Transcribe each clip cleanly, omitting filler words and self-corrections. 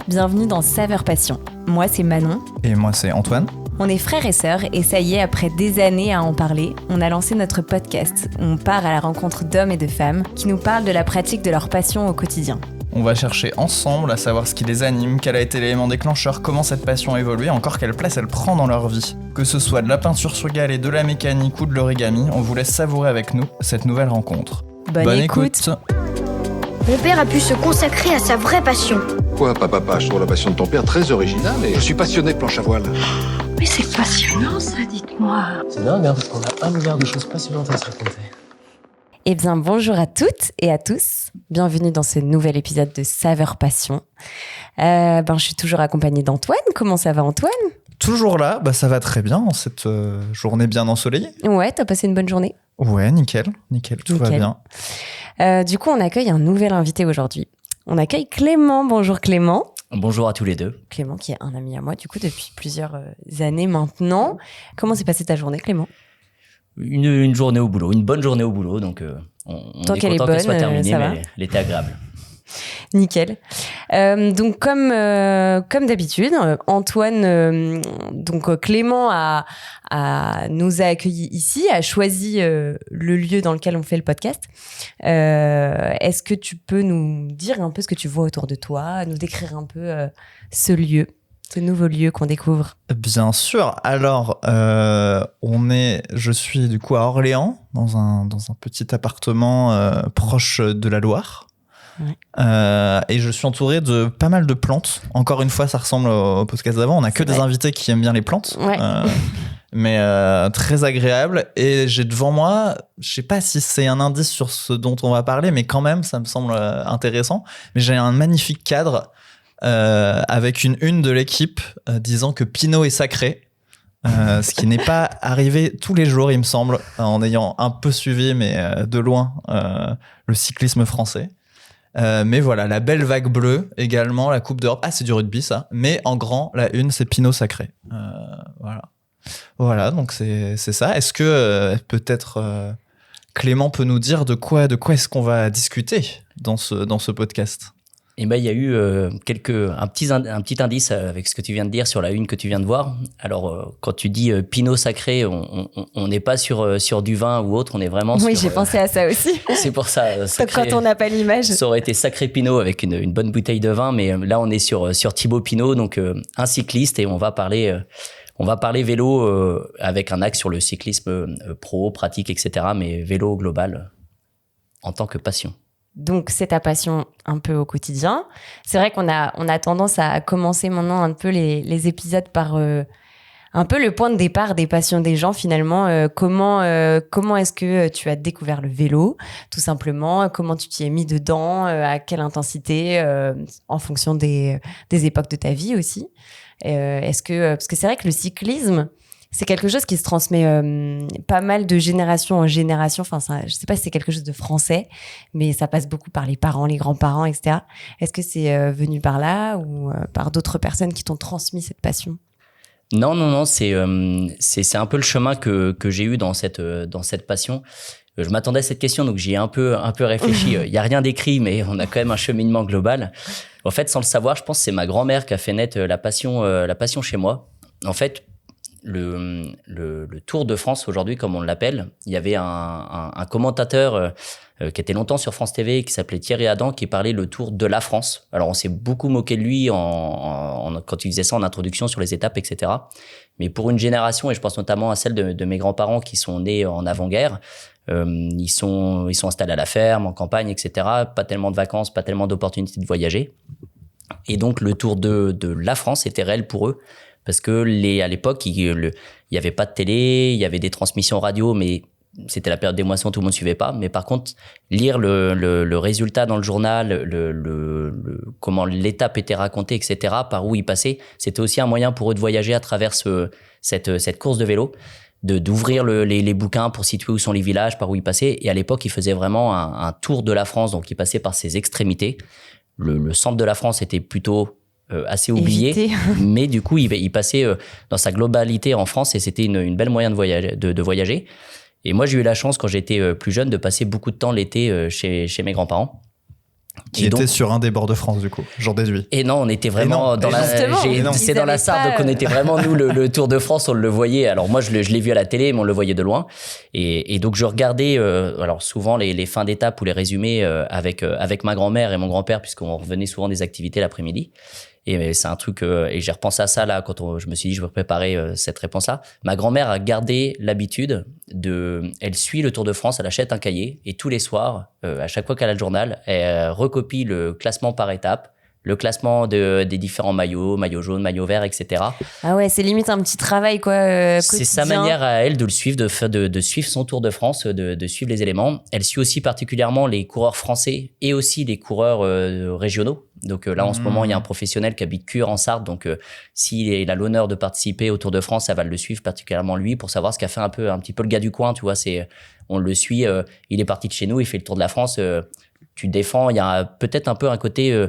bienvenue dans Saveur Passion. Moi c'est Manon. Et moi c'est Antoine. On est frères et sœurs et ça y est, après des années à en parler, on a lancé notre podcast où on part à la rencontre d'hommes et de femmes qui nous parlent de la pratique de leur passion au quotidien. On va chercher ensemble à savoir ce qui les anime, quel a été l'élément déclencheur, comment cette passion a évolué, encore quelle place elle prend dans leur vie. Que ce soit de la peinture sur galet, de la mécanique ou de l'origami, on vous laisse savourer avec nous cette nouvelle rencontre. Bonne écoute. Mon père a pu se consacrer à sa vraie passion. Quoi, papa, je trouve la passion de ton père très originale et je suis passionné de planche à voile. Mais c'est passionnant ça, dites-moi. C'est dingue, hein, parce qu'on a 1 milliard de choses passionnantes à se raconter. Eh bien, bonjour à toutes et à tous. Bienvenue dans ce nouvel épisode de Saveur Passion. Je suis toujours accompagnée d'Antoine. Comment ça va, Antoine ? Toujours là, ça va très bien en cette journée bien ensoleillée. Ouais, t'as passé une bonne journée ? Ouais, nickel, tout va bien. Du coup, on accueille un nouvel invité aujourd'hui. On accueille Clément. Bonjour Clément. Bonjour à tous les deux. Clément qui est un ami à moi, du coup, depuis plusieurs années maintenant. Comment s'est passée ta journée, Clément ? Une journée au boulot, une bonne journée au boulot, donc on est content qu'elle soit terminée, mais elle était agréable. Nickel. Donc comme d'habitude, Antoine, Clément nous a accueillis ici, a choisi le lieu dans lequel on fait le podcast. Est-ce que tu peux nous dire un peu ce que tu vois autour de toi, nous décrire un peu ce lieu, ce nouveau lieu qu'on découvre ? Bien sûr. Alors, je suis du coup à Orléans, dans un petit appartement proche de la Loire. Ouais. Et je suis entouré de pas mal de plantes. Encore une fois, ça ressemble au podcast d'avant. On a que des invités qui aiment bien les plantes. Ouais. Mais très agréable. Et j'ai devant moi, je sais pas si c'est un indice sur ce dont on va parler, mais quand même, ça me semble intéressant. Mais j'ai un magnifique cadre avec une de l'équipe disant que Pinot est sacré. Ce qui n'est pas arrivé tous les jours, il me semble, en ayant un peu suivi, mais de loin, le cyclisme français. Mais voilà, la belle vague bleue également, la Coupe d'Europe. Ah, c'est du rugby ça. Mais en grand, la une, c'est Pinot sacré. Voilà, donc c'est ça. Est-ce que peut-être Clément peut nous dire de quoi est-ce qu'on va discuter dans ce podcast ? Et il y a eu un petit indice avec ce que tu viens de dire sur la une que tu viens de voir. Alors, quand tu dis Pinot sacré, on n'est pas sur du vin ou autre, on est vraiment sur... Oui, j'ai pensé à ça aussi. C'est pour ça. Sacré, quand on n'a pas l'image. Ça aurait été sacré Pinot avec une bonne bouteille de vin, mais là, on est sur Thibaut Pinot, donc un cycliste, et on va parler vélo avec un axe sur le cyclisme pro, pratique, etc., mais vélo global en tant que passion. Donc, c'est ta passion un peu au quotidien. C'est vrai qu'on a tendance à commencer maintenant un peu les épisodes par un peu le point de départ des passions des gens, finalement. Comment est-ce que tu as découvert le vélo, tout simplement ? Comment tu t'y es mis dedans ? À quelle intensité ? En fonction des époques de ta vie aussi. Parce que c'est vrai que le cyclisme, c'est quelque chose qui se transmet pas mal de génération en génération. Enfin, je sais pas si c'est quelque chose de français, mais ça passe beaucoup par les parents, les grands-parents, etc. Est-ce que c'est venu par là ou par d'autres personnes qui t'ont transmis cette passion ? Non, c'est un peu le chemin que j'ai eu dans cette passion. Je m'attendais à cette question, donc j'y ai un peu réfléchi. Il y a rien d'écrit, mais on a quand même un cheminement global. En fait, sans le savoir, je pense que c'est ma grand-mère qui a fait naître la passion chez moi. En fait, le Tour de France aujourd'hui, comme on l'appelle, il y avait un commentateur qui était longtemps sur France TV, qui s'appelait Thierry Adam, qui parlait le Tour de la France. Alors on s'est beaucoup moqué de lui quand il faisait ça en introduction sur les étapes, etc. Mais pour une génération, et je pense notamment à celle de mes grands-parents qui sont nés en avant-guerre, ils sont installés à la ferme, en campagne, etc. Pas tellement de vacances, pas tellement d'opportunités de voyager. Et donc le Tour de la France était réel pour eux. Parce que à l'époque, il y avait pas de télé, il y avait des transmissions radio, mais c'était la période des moissons, tout le monde suivait pas. Mais par contre, lire le résultat dans le journal, comment l'étape était racontée, etc., par où il passait, c'était aussi un moyen pour eux de voyager à travers cette course de vélo, d'ouvrir les bouquins pour situer où sont les villages, par où ils passaient. Et à l'époque, ils faisaient vraiment un tour de la France, donc ils passaient par ses extrémités. Le centre de la France était plutôt assez oublié, mais du coup il passait dans sa globalité en France et c'était une belle moyen de voyager. Et moi j'ai eu la chance quand j'étais plus jeune de passer beaucoup de temps l'été chez mes grands-parents. Qui était sur un des bords de France, du coup, j'en déduis. Et non, on était vraiment dans la... C'est dans la Sarthe, donc on était vraiment, nous, le Tour de France, on le voyait. Alors moi, je l'ai vu à la télé, mais on le voyait de loin. Et donc, je regardais alors souvent les fins d'étape ou les résumés avec ma grand-mère et mon grand-père, puisqu'on revenait souvent des activités l'après-midi. Et c'est un truc, et j'ai repensé à ça là quand je me suis dit je vais préparer cette réponse-là. Ma grand-mère a gardé l'habitude elle suit le Tour de France, elle achète un cahier et tous les soirs, à chaque fois qu'elle a le journal, elle recopie le classement par étape, le classement des différents maillots jaune, maillot vert, etc. Ah ouais, c'est limite un petit travail quoi. C'est sa manière à elle de le suivre, de suivre son Tour de France, de suivre les éléments. Elle suit aussi particulièrement les coureurs français et aussi les coureurs régionaux. Donc là, en ce moment, il y a un professionnel qui habite Cure en Sarthe. Donc s'il a l'honneur de participer au Tour de France, elle va le suivre particulièrement lui pour savoir ce qu'a fait un petit peu le gars du coin. Tu vois, on le suit. Il est parti de chez nous, il fait le Tour de la France. Tu défends. Il y a peut-être un peu un côté.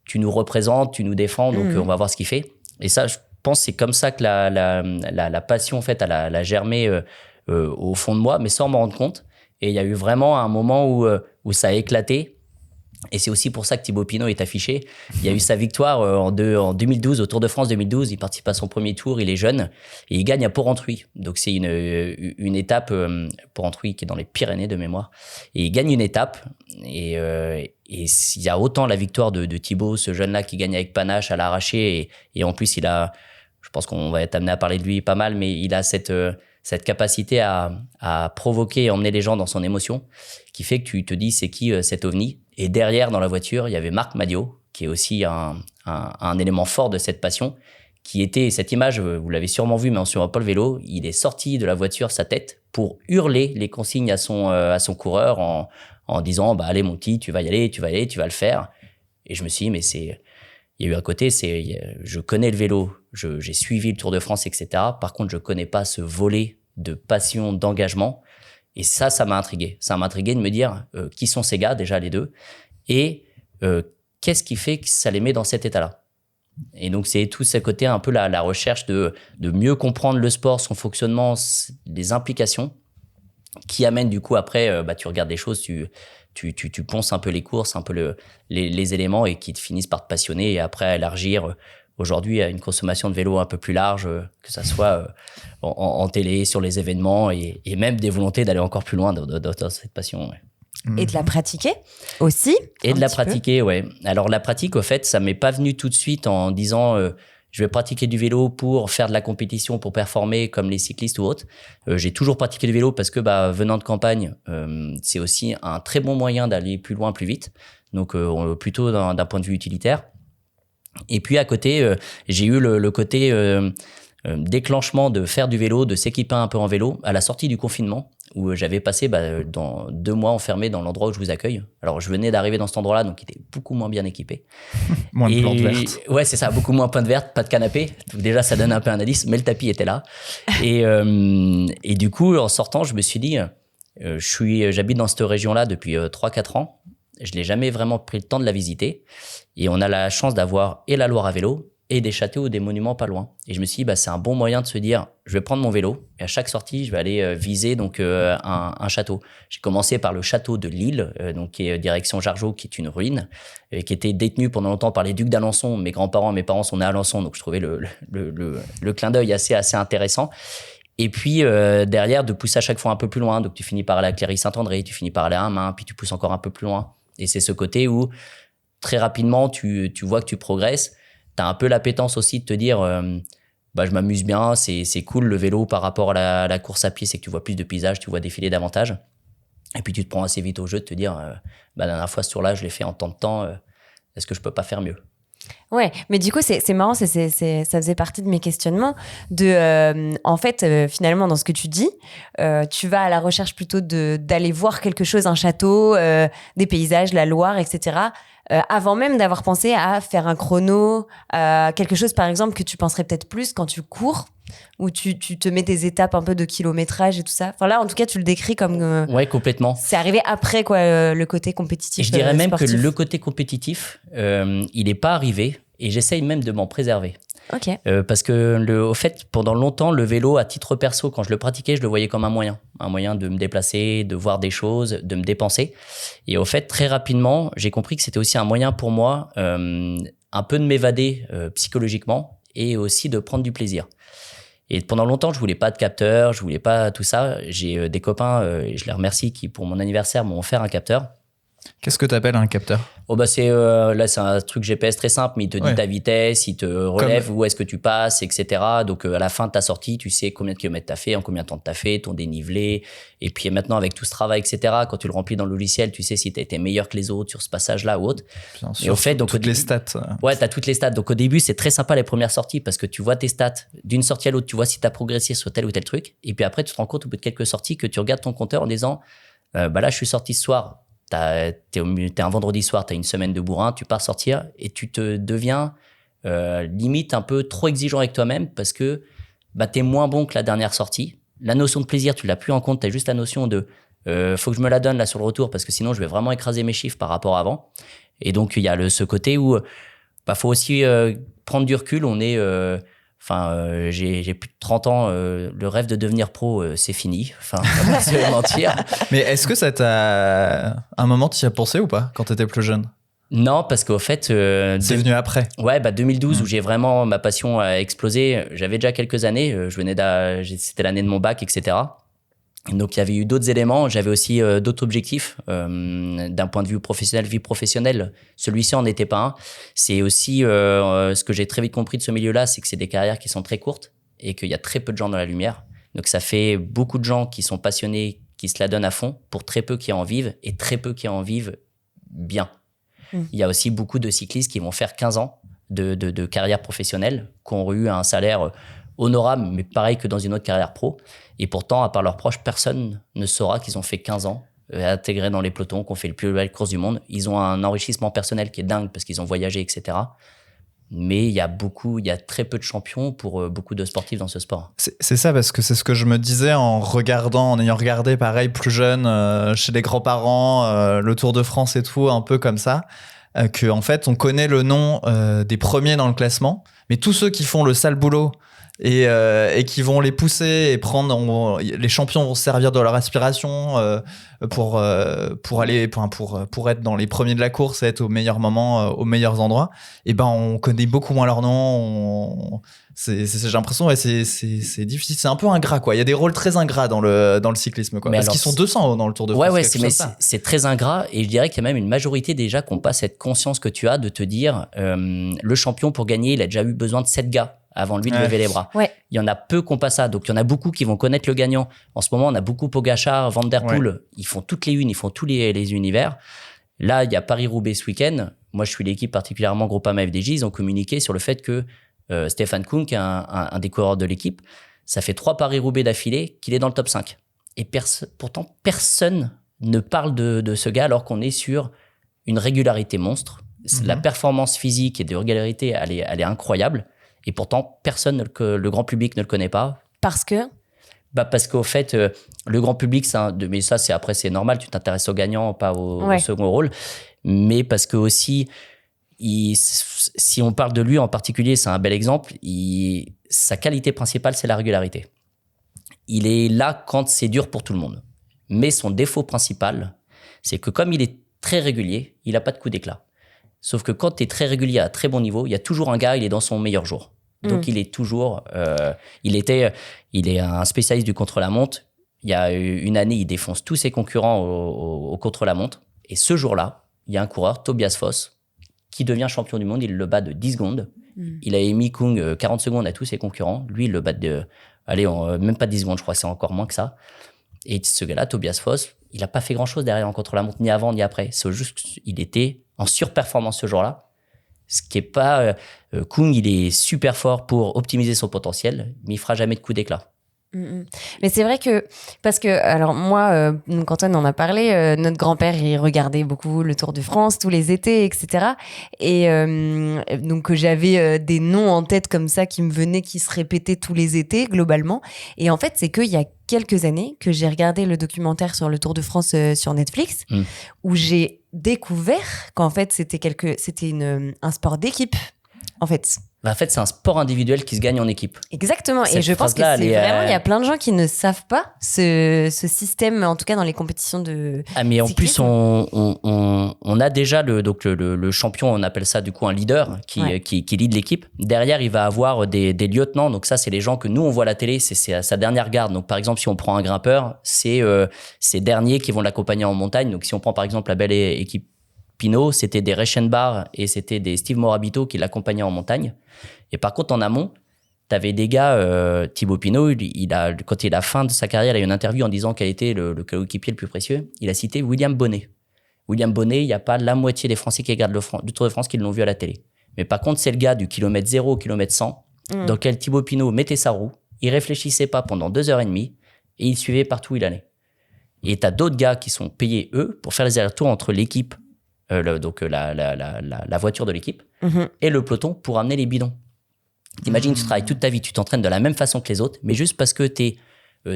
Tu nous représentes, tu nous défends, donc on va voir ce qu'il fait. Et ça, je pense, c'est comme ça que la passion, en fait, elle a germé au fond de moi, mais sans m'en rendre compte. Et il y a eu vraiment un moment où ça a éclaté. Et c'est aussi pour ça que Thibaut Pinot est affiché. Il y a eu sa victoire en 2012, au Tour de France 2012. Il participe à son premier tour, il est jeune. Et il gagne à Port-Entruy. Donc c'est une étape, Port-Entruy qui est dans les Pyrénées de mémoire. Et il gagne une étape. Et il y a autant la victoire de Thibaut, ce jeune-là qui gagne avec panache à l'arraché. Et en plus, je pense qu'on va être amené à parler de lui pas mal, mais il a cette capacité à provoquer et emmener les gens dans son émotion, qui fait que tu te dis c'est qui cet ovni. Et derrière, dans la voiture, il y avait Marc Madiot, qui est aussi un élément fort de cette passion, qui était, cette image, vous l'avez sûrement vu, mais sur un pôle vélo, il est sorti de la voiture, sa tête, pour hurler les consignes à son coureur en disant, bah, allez, mon petit, tu vas y aller, tu vas le faire. Et je me suis dit, mais il y a eu un côté, je connais le vélo, j'ai suivi le Tour de France, etc. Par contre, je connais pas ce volet de passion, d'engagement. Et ça m'a intrigué. Ça m'a intrigué de me dire qui sont ces gars, déjà les deux, et qu'est-ce qui fait que ça les met dans cet état-là. Et donc, c'est tout ce côté, un peu la recherche de mieux comprendre le sport, son fonctionnement, les implications, qui amènent du coup après, tu regardes des choses, tu ponces un peu les courses, un peu les éléments, et qui te finissent par te passionner, et après élargir aujourd'hui à une consommation de vélo un peu plus large, que ça soit en télé, sur les événements, et même des volontés d'aller encore plus loin dans cette passion. Ouais. Et de la pratiquer aussi. Et de la pratiquer, ouais. Alors la pratique, au fait, ça m'est pas venu tout de suite en disant je vais pratiquer du vélo pour faire de la compétition, pour performer comme les cyclistes ou autres. J'ai toujours pratiqué du vélo parce que venant de campagne, c'est aussi un très bon moyen d'aller plus loin, plus vite. Donc plutôt d'un point de vue utilitaire. Et puis à côté, j'ai eu le côté déclenchement de faire du vélo, de s'équiper un peu en vélo à la sortie du confinement, où j'avais passé dans 2 mois enfermé dans l'endroit où je vous accueille. Alors je venais d'arriver dans cet endroit-là, donc il était beaucoup moins bien équipé. Moins de plantes vertes. Ouais, c'est ça, beaucoup moins de plantes vertes, pas de canapé. Donc déjà, ça donne un peu un indice, mais le tapis était là. Et du coup, en sortant, je me suis dit, j'habite dans cette région-là depuis 3-4 ans. Je n'ai jamais vraiment pris le temps de la visiter. Et on a la chance d'avoir et la Loire à vélo et des châteaux ou des monuments pas loin. Et je me suis dit, c'est un bon moyen de se dire, je vais prendre mon vélo et à chaque sortie, je vais aller viser donc un château. J'ai commencé par le château de Lille, donc qui est direction Jargeau, qui est une ruine, qui était détenue pendant longtemps par les ducs d'Alençon. Mes grands-parents, mes parents sont nés à Alençon, donc je trouvais le clin d'œil assez intéressant. Et puis derrière, de pousser à chaque fois un peu plus loin. Donc tu finis par aller à Cléry-Saint-André, tu finis par aller à Hamin, puis tu pousses encore un peu plus loin. Et c'est ce côté où très rapidement, tu vois que tu progresses. Tu as un peu l'appétence aussi de te dire je m'amuse bien, c'est cool le vélo par rapport à la course à pied, c'est que tu vois plus de paysages, tu vois défiler davantage. Et puis tu te prends assez vite au jeu de te dire la dernière fois ce tour-là, je l'ai fait en tant de temps, est-ce que je peux pas faire mieux? Ouais, mais du coup, c'est marrant, ça faisait partie de mes questionnements. En fait, finalement, dans ce que tu dis, tu vas à la recherche plutôt d'aller voir quelque chose, un château, des paysages, la Loire, etc., avant même d'avoir pensé à faire un chrono, quelque chose, par exemple, que tu penserais peut-être plus quand tu cours, où tu te mets des étapes un peu de kilométrage et tout ça. Enfin là, en tout cas, tu le décris comme... ouais, complètement. C'est arrivé après, quoi, le côté compétitif. Je dirais même sportif. que le côté compétitif, il n'est pas arrivé, et j'essaye même de m'en préserver. Ok. Parce que au fait, pendant longtemps, le vélo, à titre perso, quand je le pratiquais, je le voyais comme un moyen de me déplacer, de voir des choses, de me dépenser. Et au fait, très rapidement, j'ai compris que c'était aussi un moyen pour moi, un peu de m'évader psychologiquement et aussi de prendre du plaisir. Et pendant longtemps, je voulais pas de capteur, je voulais pas tout ça. J'ai des copains, et je les remercie, qui pour mon anniversaire m'ont offert un capteur. Qu'est-ce que t'appelles un capteur? Oh bah c'est là c'est un truc GPS très simple, mais il te dit ta vitesse, il te relève où est-ce que tu passes, etc. Donc à la fin de ta sortie, tu sais combien de kilomètres t'as fait, en combien de temps t'as fait, ton dénivelé. Et puis maintenant avec tout ce travail, etc. Quand tu le remplis dans le logiciel, tu sais si t'as été meilleur que les autres sur ce passage-là ou autre. Bien sûr, et au fait, donc toutes les stats. Ouais, t'as toutes les stats. Donc au début, c'est très sympa les premières sorties parce que tu vois tes stats d'une sortie à l'autre, tu vois si t'as progressé sur tel ou tel truc. Et puis après, tu te rends compte au bout de quelques sorties que tu regardes ton compteur en disant, bah là, je suis sorti ce soir. T'es un vendredi soir, t'as une semaine de bourrin, tu pars sortir et tu te deviens limite un peu trop exigeant avec toi-même parce que bah, t'es moins bon que la dernière sortie. La notion de plaisir, tu l'as plus en compte, t'as juste la notion de faut que je me la donne là sur le retour parce que sinon je vais vraiment écraser mes chiffres par rapport à avant. Et donc il y a ce côté où bah, faut aussi prendre du recul. On est j'ai plus de 30 ans, le rêve de devenir pro, c'est fini. Enfin, on va se mentir. Mais est-ce que ça t'a... Un moment, tu y as pensé ou pas, quand t'étais plus jeune? Non, parce qu'au fait... c'est venu après. Ouais, 2012, où j'ai vraiment... Ma passion a explosé. J'avais déjà quelques années. C'était l'année de mon bac, etc. Donc, il y avait eu d'autres éléments. J'avais aussi d'autres objectifs d'un point de vue professionnel, vie professionnelle. Celui-ci en était pas un. C'est aussi ce que j'ai très vite compris de ce milieu-là, c'est que c'est des carrières qui sont très courtes et qu'il y a très peu de gens dans la lumière. Donc, ça fait beaucoup de gens qui sont passionnés, qui se la donnent à fond, pour très peu qui en vivent et très peu qui en vivent bien. Il y a aussi beaucoup de cyclistes qui vont faire 15 ans de carrière professionnelle, qui ont eu un salaire honorable, mais pareil que dans une autre carrière pro. Et pourtant, à part leurs proches, personne ne saura qu'ils ont fait 15 ans intégrés dans les pelotons, qu'on fait le plus belle course du monde. Ils ont un enrichissement personnel qui est dingue parce qu'ils ont voyagé, etc. Mais il y a très peu de champions pour beaucoup de sportifs dans ce sport. C'est ça, parce que c'est ce que je me disais en ayant regardé pareil plus jeune chez les grands-parents, le Tour de France et tout, un peu comme ça, que en fait on connaît le nom des premiers dans le classement, mais tous ceux qui font le sale boulot et qui vont les pousser et les champions vont se servir de leur aspiration pour être dans les premiers de la course et être au meilleur moment, aux meilleurs endroits. Et ben on connaît beaucoup moins leur nom. J'ai l'impression c'est difficile, c'est un peu ingrat quoi. Il y a des rôles très ingrats dans le cyclisme quoi. Parce qu'ils sont 200 dans le Tour de France. Ouais, c'est très ingrat et je dirais qu'il y a même une majorité déjà qui n'ont pas cette conscience que tu as de te dire le champion pour gagner, il a déjà eu besoin de 7 gars avant lui de lever les bras. Ouais. Il y en a peu qui ont pas ça. Donc, il y en a beaucoup qui vont connaître le gagnant. En ce moment, on a beaucoup Pogačar, Van Der Poel. Ouais. Ils font toutes les unes, ils font tous les univers. Là, il y a Paris-Roubaix ce week-end. Moi, je suis l'équipe particulièrement Groupama FDJ. Ils ont communiqué sur le fait que Stefan Kung, un des coureurs de l'équipe, ça fait 3 Paris-Roubaix d'affilée qu'il est dans le top 5. Et pourtant, personne ne parle de ce gars alors qu'on est sur une régularité monstre. La performance physique et de régularité, elle est incroyable. Et pourtant, le grand public ne le connaît pas. Parce que parce qu'au fait, le grand public, mais ça, c'est normal, tu t'intéresses aux gagnants, pas au second rôle. Mais parce que aussi, si on parle de lui en particulier, c'est un bel exemple, sa qualité principale, c'est la régularité. Il est là quand c'est dur pour tout le monde. Mais son défaut principal, c'est que comme il est très régulier, il n'a pas de coup d'éclat. Sauf que quand tu es très régulier à très bon niveau, il y a toujours un gars, il est dans son meilleur jour. Donc, il est toujours... il est un spécialiste du contre-la-montre. Il y a une année, il défonce tous ses concurrents au contre-la-montre. Et ce jour-là, il y a un coureur, Tobias Foss, qui devient champion du monde. Il le bat de 10 secondes. Il a émis Kung 40 secondes à tous ses concurrents. Lui, il le bat même pas 10 secondes, je crois que c'est encore moins que ça. Et ce gars-là, Tobias Foss, il n'a pas fait grand-chose derrière en contre-la-montre, ni avant, ni après. C'est juste qu'il était en surperformance ce jour-là. Ce qui est pas... Kung, il est super fort pour optimiser son potentiel, mais il fera jamais de coup d'éclat. Mais c'est vrai que... Parce que, alors moi, Antoine en a parlé, notre grand-père, il regardait beaucoup le Tour de France, tous les étés, etc. Et donc, j'avais des noms en tête comme ça qui me venaient, qui se répétaient tous les étés, globalement. Et en fait, c'est qu'il y a quelques années que j'ai regardé le documentaire sur le Tour de France sur Netflix, où j'ai découvert qu'en fait, c'était un sport d'équipe. En fait, En fait, c'est un sport individuel qui se gagne en équipe. Exactement. Cette Et je pense que phrase-là, c'est elle est, vraiment, il y a plein de gens qui ne savent pas ce système, en tout cas dans les compétitions de Ah, mais en plus, cyclisme. on a déjà le champion, on appelle ça du coup un leader qui lead l'équipe. Derrière, il va avoir des lieutenants. Donc ça, c'est les gens que nous, on voit à la télé, c'est à sa dernière garde. Donc par exemple, si on prend un grimpeur, c'est ces derniers qui vont l'accompagner en montagne. Donc si on prend par exemple la belle équipe Pinot, c'était des Reichenbach et c'était des Steve Morabito qui l'accompagnaient en montagne. Et par contre, en amont, t'avais des gars, Thibaut Pinot, quand il a la fin de sa carrière, il a eu une interview en disant quel était le coéquipier le plus précieux. Il a cité William Bonnet. William Bonnet, il n'y a pas la moitié des Français qui regardent du Tour de France qui l'ont vu à la télé. Mais par contre, c'est le gars du kilomètre 0 au kilomètre 100, dans lequel Thibaut Pinot mettait sa roue, il réfléchissait pas pendant 2h30 et il suivait partout où il allait. Et t'as d'autres gars qui sont payés, eux, pour faire les allers-retours entre l'équipe, la voiture de l'équipe, et le peloton pour amener les bidons. T'imagines, tu travailles toute ta vie, tu t'entraînes de la même façon que les autres, mais juste parce que t'es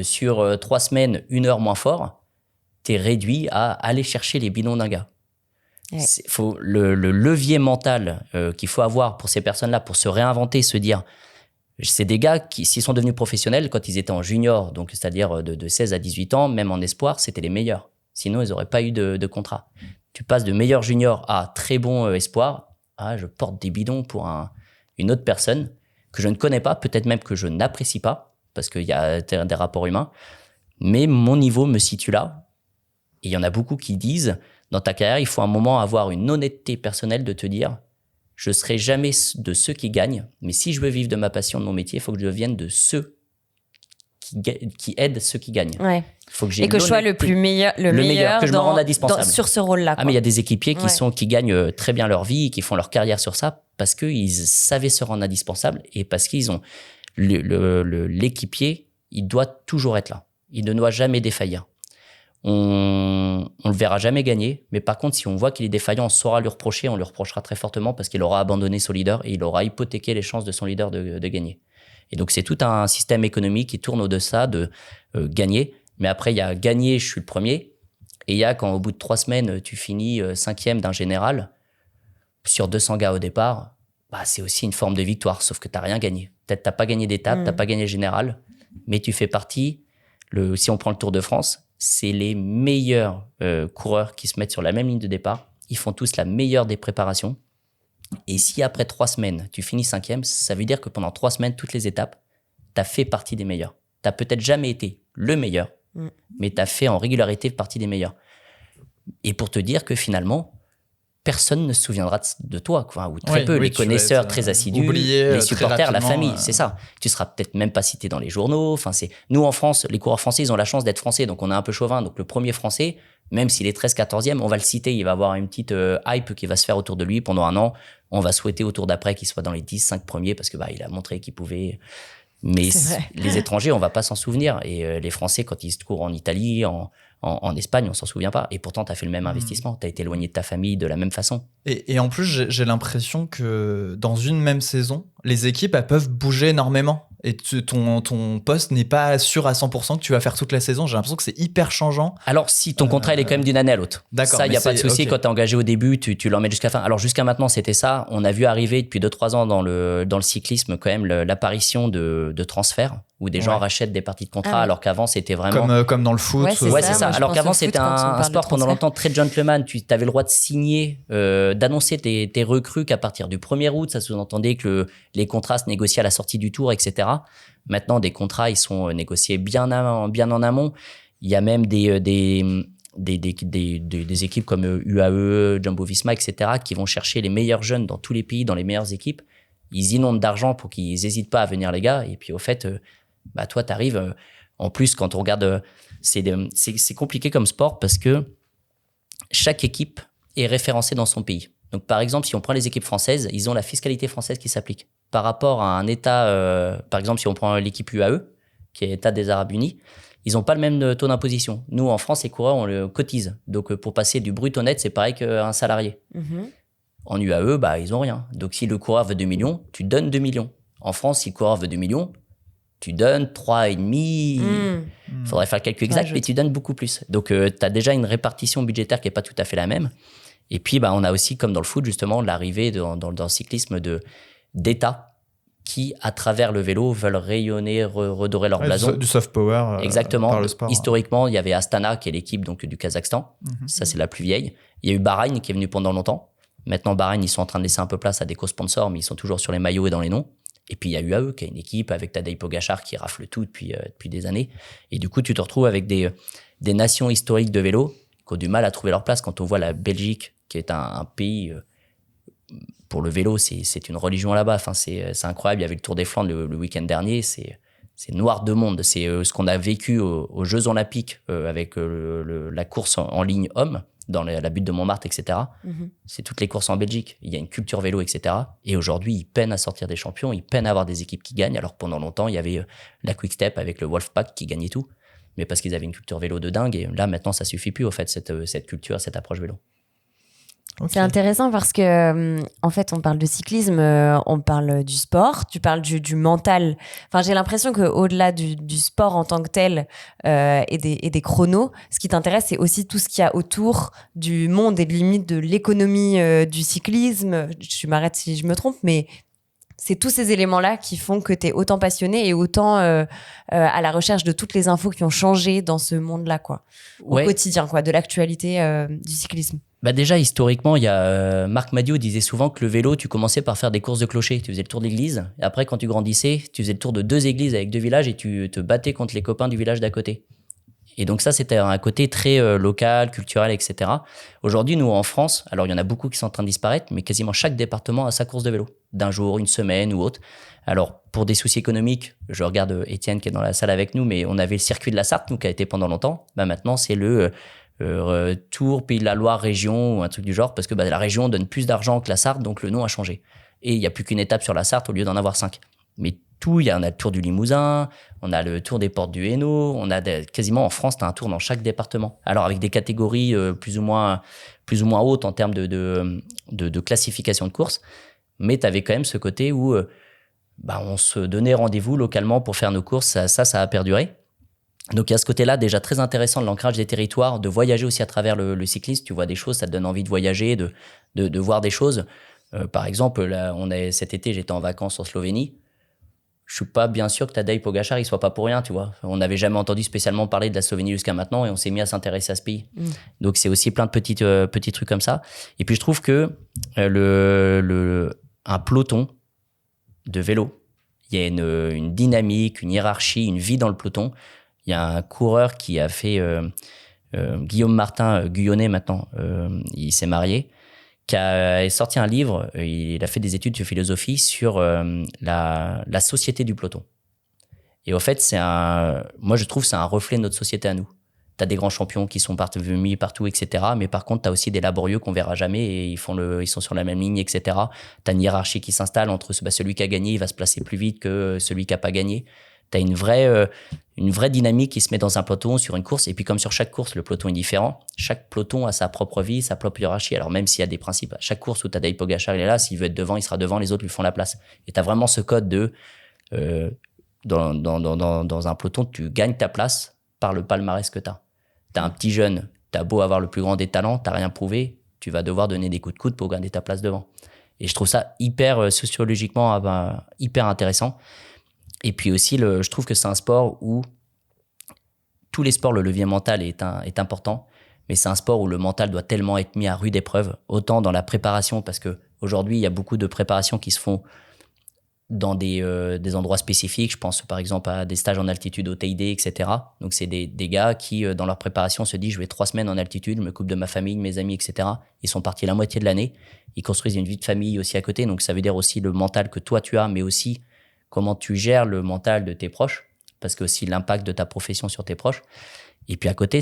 sur 3 semaines, 1 heure moins fort, t'es réduit à aller chercher les bidons d'un gars. Ouais. Faut le levier mental qu'il faut avoir pour ces personnes-là, pour se réinventer, se dire, c'est des gars qui, s'ils sont devenus professionnels, quand ils étaient en junior, donc c'est-à-dire de 16 à 18 ans, même en espoir, c'était les meilleurs. Sinon, ils n'auraient pas eu de contrat. Tu passes de meilleur junior à très bon espoir, je porte des bidons pour une autre personne que je ne connais pas, peut-être même que je n'apprécie pas, parce qu'il y a des rapports humains, mais mon niveau me situe là. Et il y en a beaucoup qui disent, dans ta carrière, il faut un moment avoir une honnêteté personnelle de te dire, je ne serai jamais de ceux qui gagnent, mais si je veux vivre de ma passion, de mon métier, il faut que je devienne de ceux qui aident ceux qui gagnent. Ouais. Faut que j'ai Et que je sois le meilleur que je me rende indispensable. sur ce rôle-là. Ah, mais il y a des équipiers Ouais. qui gagnent très bien leur vie, qui font leur carrière sur ça, parce qu'ils savaient se rendre indispensables et parce qu'ils ont l'équipier, il doit toujours être là. Il ne doit jamais défaillir. On le verra jamais gagner, mais par contre, si on voit qu'il est défaillant, on saura lui reprocher, on lui reprochera très fortement parce qu'il aura abandonné son leader et il aura hypothéqué les chances de son leader de gagner. Et donc, c'est tout un système économique qui tourne au-delà de gagner. Mais après, il y a gagner, je suis le premier. Et il y a quand, au bout de 3 semaines, tu finis 5e d'un général, sur 200 gars au départ, c'est aussi une forme de victoire, sauf que tu n'as rien gagné. Peut-être tu n'as pas gagné d'étape, tu n'as pas gagné le général, mais tu fais partie, si on prend le Tour de France, c'est les meilleurs coureurs qui se mettent sur la même ligne de départ. Ils font tous la meilleure des préparations. Et si après 3 semaines, tu finis 5e, ça veut dire que pendant 3 semaines, toutes les étapes, tu as fait partie des meilleurs. Tu n'as peut-être jamais été le meilleur, mais tu as fait en régularité partie des meilleurs. Et pour te dire que finalement, personne ne se souviendra de toi, quoi, ou très peu. Les connaisseurs très assidus, les supporters, la famille, c'est ça. Tu seras peut-être même pas cité dans les journaux. Nous, en France, les coureurs français, ils ont la chance d'être français, donc on est un peu chauvin. Donc le premier français, même s'il est 13-14e, on va le citer. Il va avoir une petite hype qui va se faire autour de lui pendant 1 an. On va souhaiter au tour d'après qu'il soit dans les 10-5 premiers parce que il a montré qu'il pouvait. Mais les étrangers, on va pas s'en souvenir. Et les Français, quand ils se courent en Italie, en Espagne, on s'en souvient pas. Et pourtant, tu as fait le même investissement. Tu as été éloigné de ta famille de la même façon. Et en plus, j'ai l'impression que dans une même saison, les équipes elles peuvent bouger énormément. Et ton poste n'est pas sûr à 100% que tu vas faire toute la saison. J'ai l'impression que c'est hyper changeant. Alors, si ton contrat il est quand même d'une année à l'autre. D'accord. Ça, il n'y a pas de souci. Okay. Quand tu es engagé au début, tu l'emmènes jusqu'à la fin. Alors, jusqu'à maintenant, c'était ça. On a vu arriver depuis 2-3 ans dans le cyclisme quand même l'apparition de transferts où des gens rachètent des parties de contrat alors qu'avant, c'était vraiment... Comme dans le foot. Ouais, c'est ça. Alors qu'avant, c'était un sport pendant longtemps très gentleman. Tu avais le droit de signer, d'annoncer tes recrues qu'à partir du 1er août. Ça sous-entendait que les contrats se négociaient à la sortie du tour, etc. Maintenant, des contrats, ils sont négociés bien en amont. Il y a même des équipes comme UAE, Jumbo-Visma, etc., qui vont chercher les meilleurs jeunes dans tous les pays, dans les meilleures équipes. Ils inondent d'argent pour qu'ils n'hésitent pas à venir, les gars. Et puis, au fait, toi, tu arrives. En plus, quand on regarde, c'est compliqué comme sport parce que chaque équipe est référencée dans son pays. Donc, par exemple, si on prend les équipes françaises, ils ont la fiscalité française qui s'applique. Par rapport à un État, par exemple, si on prend l'équipe UAE, qui est l'État des Arabes Unis, ils n'ont pas le même taux d'imposition. Nous, en France, les coureurs, on le cotise. Donc, pour passer du brut au net, c'est pareil qu'un salarié. En UAE, ils n'ont rien. Donc, si le coureur veut 2 millions, tu donnes 2 millions. En France, si le coureur veut 2 millions, tu donnes 3,5. Il faudrait faire le calcul exact, mais tu donnes beaucoup plus. Donc, tu as déjà une répartition budgétaire qui n'est pas tout à fait la même. Et puis, on a aussi, comme dans le foot, justement, l'arrivée dans le cyclisme d'États qui, à travers le vélo, veulent rayonner, redorer leur blason. Du soft power. Exactement. Par le sport. Historiquement, il y avait Astana, qui est l'équipe donc, du Kazakhstan. Ça, c'est la plus vieille. Il y a eu Bahreïn, qui est venu pendant longtemps. Maintenant, Bahreïn, ils sont en train de laisser un peu place à des co-sponsors, mais ils sont toujours sur les maillots et dans les noms. Et puis, il y a UAE, qui est une équipe avec Tadej Pogačar qui rafle tout depuis des années. Et du coup, tu te retrouves avec des nations historiques de vélo qui ont du mal à trouver leur place. Quand on voit la Belgique, qui est un pays, pour le vélo, c'est une religion là-bas. Enfin, c'est incroyable. Il y avait le Tour des Flandres le week-end dernier. C'est noir de monde. C'est ce qu'on a vécu aux Jeux Olympiques avec la course en ligne homme, dans la butte de Montmartre, etc. C'est toutes les courses en Belgique. Il y a une culture vélo, etc. Et aujourd'hui, ils peinent à sortir des champions, ils peinent à avoir des équipes qui gagnent. Alors pendant longtemps, il y avait la Quick Step avec le Wolfpack qui gagnait tout, mais parce qu'ils avaient une culture vélo de dingue. Et là, maintenant, ça suffit plus, au fait, cette culture, cette approche vélo. Okay. C'est intéressant parce que, en fait, on parle de cyclisme, on parle du sport, tu parles du mental. Enfin, j'ai l'impression qu'au-delà du sport en tant que tel et des chronos, ce qui t'intéresse, c'est aussi tout ce qu'il y a autour du monde et de limite de l'économie du cyclisme. Tu m'arrêtes si je me trompe, mais c'est tous ces éléments-là qui font que tu es autant passionné et autant à la recherche de toutes les infos qui ont changé dans ce monde-là, quoi, au quotidien, quoi, de l'actualité du cyclisme. Bah déjà, historiquement, il y a Marc Madiot disait souvent que le vélo, tu commençais par faire des courses de clocher. Tu faisais le tour de l'église. Et après, quand tu grandissais, tu faisais le tour de 2 églises avec 2 villages et tu te battais contre les copains du village d'à côté. Et donc ça, c'était un côté très local, culturel, etc. Aujourd'hui, nous, en France, alors il y en a beaucoup qui sont en train de disparaître, mais quasiment chaque département a sa course de vélo. D'un jour, une semaine ou autre. Alors, pour des soucis économiques, je regarde Étienne qui est dans la salle avec nous, mais on avait le circuit de la Sarthe, nous, qui a été pendant longtemps. Bah, maintenant, c'est le Tour, Pays de la Loire, région, ou un truc du genre, parce que la région donne plus d'argent que la Sarthe, donc le nom a changé. Et il n'y a plus qu'une étape sur la Sarthe au lieu d'en avoir 5. Mais on a le Tour du Limousin, on a le Tour des Portes du Hainaut, on a quasiment en France, tu as un tour dans chaque département. Alors avec des catégories plus ou moins hautes en termes de classification de course, mais tu avais quand même ce côté où on se donnait rendez-vous localement pour faire nos courses, ça a perduré. Donc il y a ce côté-là déjà très intéressant de l'ancrage des territoires, de voyager aussi à travers le cyclisme. Tu vois des choses, ça te donne envie de voyager, de voir des choses. Par exemple, là, cet été, j'étais en vacances en Slovénie. Je suis pas bien sûr que Tadej Pogačar il soit pas pour rien, tu vois. On n'avait jamais entendu spécialement parler de la Slovénie jusqu'à maintenant et on s'est mis à s'intéresser à ce pays. Donc c'est aussi plein de petits trucs comme ça. Et puis je trouve que un peloton de vélo, il y a une dynamique, une hiérarchie, une vie dans le peloton. Il y a un coureur qui a fait Guillaume Martin, Guyonnet maintenant, il s'est marié, qui a sorti un livre, il a fait des études de philosophie sur la société du peloton. Et au fait, moi je trouve que c'est un reflet de notre société à nous. T'as des grands champions qui sont mis partout, etc. Mais par contre, t'as aussi des laborieux qu'on verra jamais et ils sont sur la même ligne, etc. T'as une hiérarchie qui s'installe entre celui qui a gagné, il va se placer plus vite que celui qui a pas gagné. T'as une vraie dynamique qui se met dans un peloton sur une course. Et puis comme sur chaque course, le peloton est différent. Chaque peloton a sa propre vie, sa propre hiérarchie. Alors même s'il y a des principes, à chaque course où Tadej Pogačar il est là, s'il veut être devant, il sera devant, les autres lui font la place. Et t'as vraiment ce code de dans un peloton, tu gagnes ta place par le palmarès que t'as. T'as un petit jeune, t'as beau avoir le plus grand des talents, t'as rien prouvé, tu vas devoir donner des coups de coude pour gagner ta place devant. Et je trouve ça hyper sociologiquement hyper intéressant. Et puis aussi, je trouve que c'est un sport où tous les sports, le levier mental est important, mais c'est un sport où le mental doit tellement être mis à rude épreuve, autant dans la préparation, parce qu'aujourd'hui, il y a beaucoup de préparations qui se font dans des endroits spécifiques. Je pense par exemple à des stages en altitude au TID, etc. Donc c'est des gars qui, dans leur préparation, se disent « je vais 3 semaines en altitude, je me coupe de ma famille, de mes amis, etc. » Ils sont partis la moitié de l'année. Ils construisent une vie de famille aussi à côté. Donc ça veut dire aussi le mental que toi tu as, mais aussi comment tu gères le mental de tes proches, parce que aussi l'impact de ta profession sur tes proches. Et puis à côté,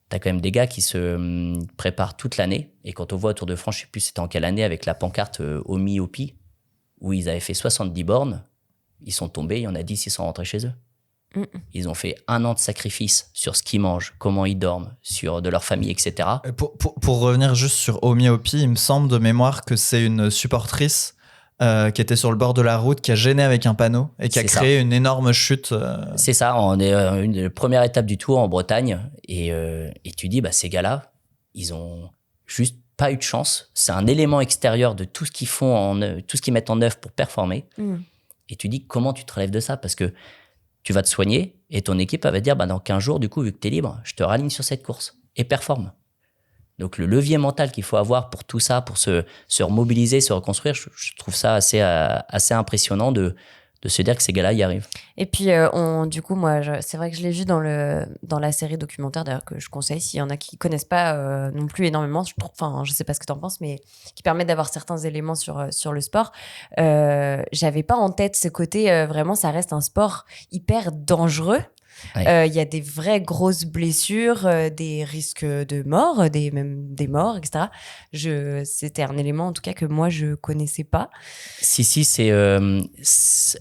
t'as quand même des gars qui se préparent toute l'année. Et quand on voit Tour de France, je sais plus c'était en quelle année, avec la pancarte Omi-Opi, où ils avaient fait 70 bornes, ils sont tombés, il y en a 10, ils sont rentrés chez eux. Ils ont fait 1 an de sacrifice sur ce qu'ils mangent, comment ils dorment, sur de leur famille, etc. Pour revenir juste sur Omi-Opi, il me semble de mémoire que c'est une supportrice qui était sur le bord de la route, qui a gêné avec un panneau et qui a créé une énorme chute. C'est ça, on est une première étape du Tour en Bretagne et tu dis, ces gars-là, ils ont juste pas eu de chance. C'est un élément extérieur de tout ce qu'ils font, tout ce qu'ils mettent en œuvre pour performer. Et tu dis comment tu te relèves de ça, parce que tu vas te soigner et ton équipe elle va te dire dans 15 jours, du coup, vu que tu es libre, je te raligne sur cette course et performe. Donc, le levier mental qu'il faut avoir pour tout ça, pour se remobiliser, se reconstruire, je trouve ça assez impressionnant de se dire que ces gars-là y arrivent. Et puis, du coup, moi, c'est vrai que je l'ai vu dans la série documentaire, d'ailleurs, que je conseille, s'il y en a qui connaissent pas non plus énormément, je sais pas ce que t'en penses, mais qui permet d'avoir certains éléments sur le sport. J'avais pas en tête ce côté, vraiment, ça reste un sport hyper dangereux. Il y a des vraies grosses blessures, des risques de mort, même des morts, etc. C'était un élément, en tout cas, que moi, je connaissais pas. Si,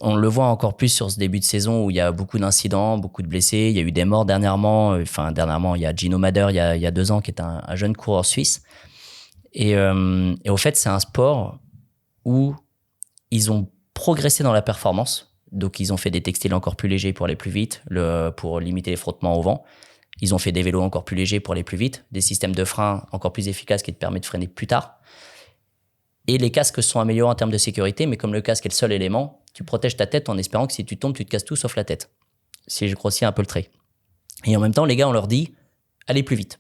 on le voit encore plus sur ce début de saison où il y a beaucoup d'incidents, beaucoup de blessés. Il y a eu des morts dernièrement. Il y a Gino Mader, il y a 2 ans, qui est un jeune coureur suisse. Et au fait, c'est un sport où ils ont progressé dans la performance. Donc, ils ont fait des textiles encore plus légers pour aller plus vite, pour limiter les frottements au vent. Ils ont fait des vélos encore plus légers pour aller plus vite, des systèmes de frein encore plus efficaces qui te permettent de freiner plus tard. Et les casques sont améliorés en termes de sécurité, mais comme le casque est le seul élément, tu protèges ta tête en espérant que si tu tombes, tu te casses tout sauf la tête. Si je grossis un peu le trait. Et en même temps, les gars, on leur dit, allez plus vite.